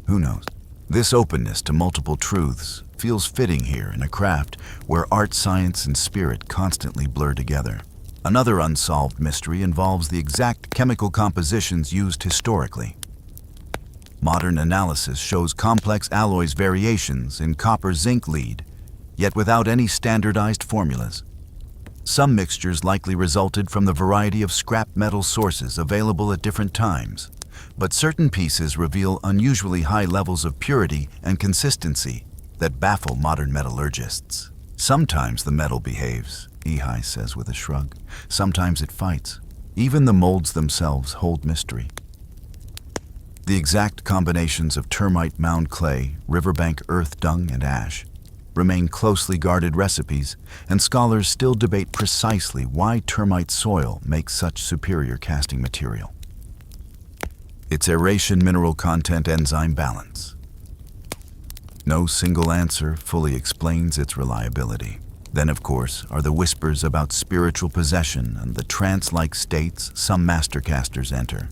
Who knows? This openness to multiple truths feels fitting here in a craft where art, science, and spirit constantly blur together. Another unsolved mystery involves the exact chemical compositions used historically. Modern analysis shows complex alloys variations in copper-zinc lead, yet without any standardized formulas. Some mixtures likely resulted from the variety of scrap metal sources available at different times, but certain pieces reveal unusually high levels of purity and consistency that baffle modern metallurgists. Sometimes the metal behaves, Ehi says with a shrug. Sometimes it fights. Even the molds themselves hold mystery. The exact combinations of termite mound clay, riverbank earth dung, and ash remain closely guarded recipes, and scholars still debate precisely why termite soil makes such superior casting material. Its aeration, mineral content, enzyme balance. No single answer fully explains its reliability. Then, of course, are the whispers about spiritual possession and the trance-like states some mastercasters enter.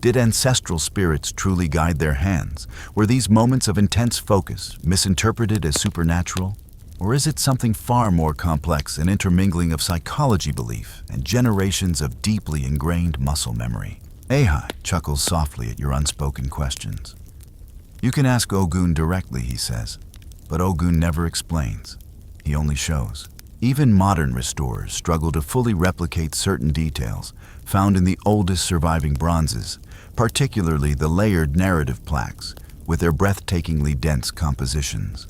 Did ancestral spirits truly guide their hands? Were these moments of intense focus misinterpreted as supernatural? Or is it something far more complex, an intermingling of psychology belief and generations of deeply ingrained muscle memory? Ehi chuckles softly at your unspoken questions. You can ask Ogun directly, he says, but Ogun never explains. He only shows. Even modern restorers struggle to fully replicate certain details found in the oldest surviving bronzes, particularly the layered narrative plaques with their breathtakingly dense compositions.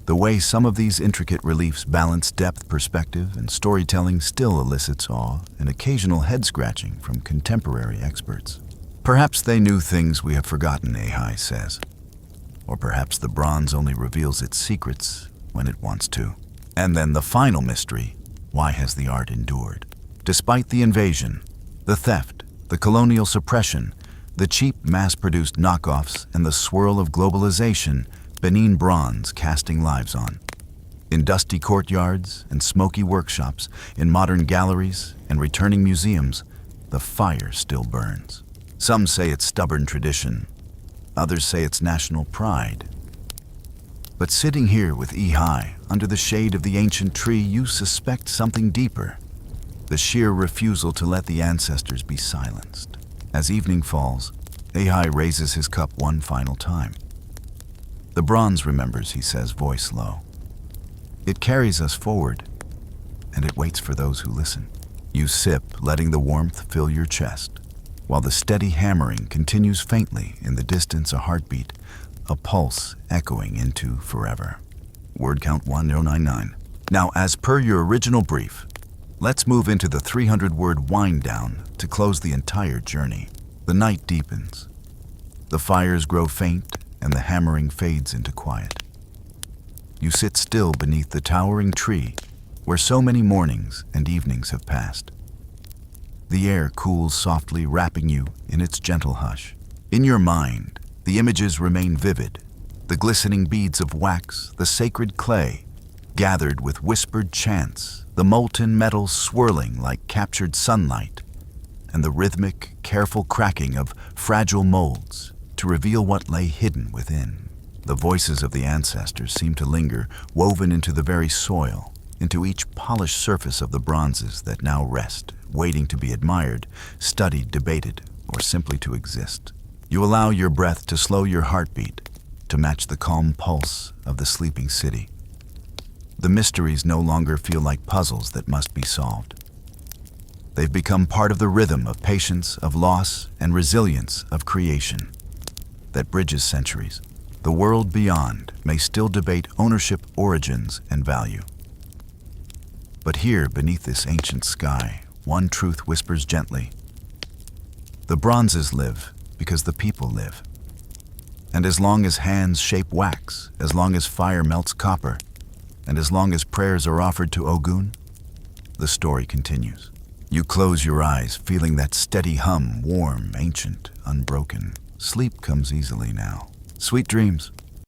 The way some of these intricate reliefs balance depth, perspective, and storytelling still elicits awe and occasional head-scratching from contemporary experts. Perhaps they knew things we have forgotten, Ehi says. Or perhaps the bronze only reveals its secrets when it wants to. And then the final mystery: why has the art endured? Despite the invasion, the theft, the colonial suppression, the cheap mass-produced knockoffs, and the swirl of globalization, Benin bronze casting lives on. In dusty courtyards and smoky workshops, in modern galleries and returning museums, the fire still burns. Some say it's stubborn tradition. Others say it's national pride. But sitting here with Ehi, under the shade of the ancient tree, you suspect something deeper. The sheer refusal to let the ancestors be silenced. As evening falls, Ehi raises his cup one final time. The bronze remembers, he says, voice low. It carries us forward, and it waits for those who listen. You sip, letting the warmth fill your chest, while the steady hammering continues faintly in the distance, a heartbeat, a pulse echoing into forever. Word count 1099. Now, as per your original brief, let's move into the 300-word wind down to close the entire journey. The night deepens. The fires grow faint, and the hammering fades into quiet. You sit still beneath the towering tree where so many mornings and evenings have passed. The air cools softly, wrapping you in its gentle hush. In your mind, the images remain vivid. The glistening beads of wax, the sacred clay, gathered with whispered chants, the molten metal swirling like captured sunlight, and the rhythmic, careful cracking of fragile molds to reveal what lay hidden within. The voices of the ancestors seem to linger, woven into the very soil, into each polished surface of the bronzes that now rest, waiting to be admired, studied, debated, or simply to exist. You allow your breath to slow your heartbeat, to match the calm pulse of the sleeping city. The mysteries no longer feel like puzzles that must be solved. They've become part of the rhythm of patience, of loss, and resilience of creation that bridges centuries. The world beyond may still debate ownership, origins, and value. But here, beneath this ancient sky, one truth whispers gently. The bronzes live because the people live. And as long as hands shape wax, as long as fire melts copper, and as long as prayers are offered to Ogun, the story continues. You close your eyes, feeling that steady hum, warm, ancient, unbroken. Sleep comes easily now. Sweet dreams.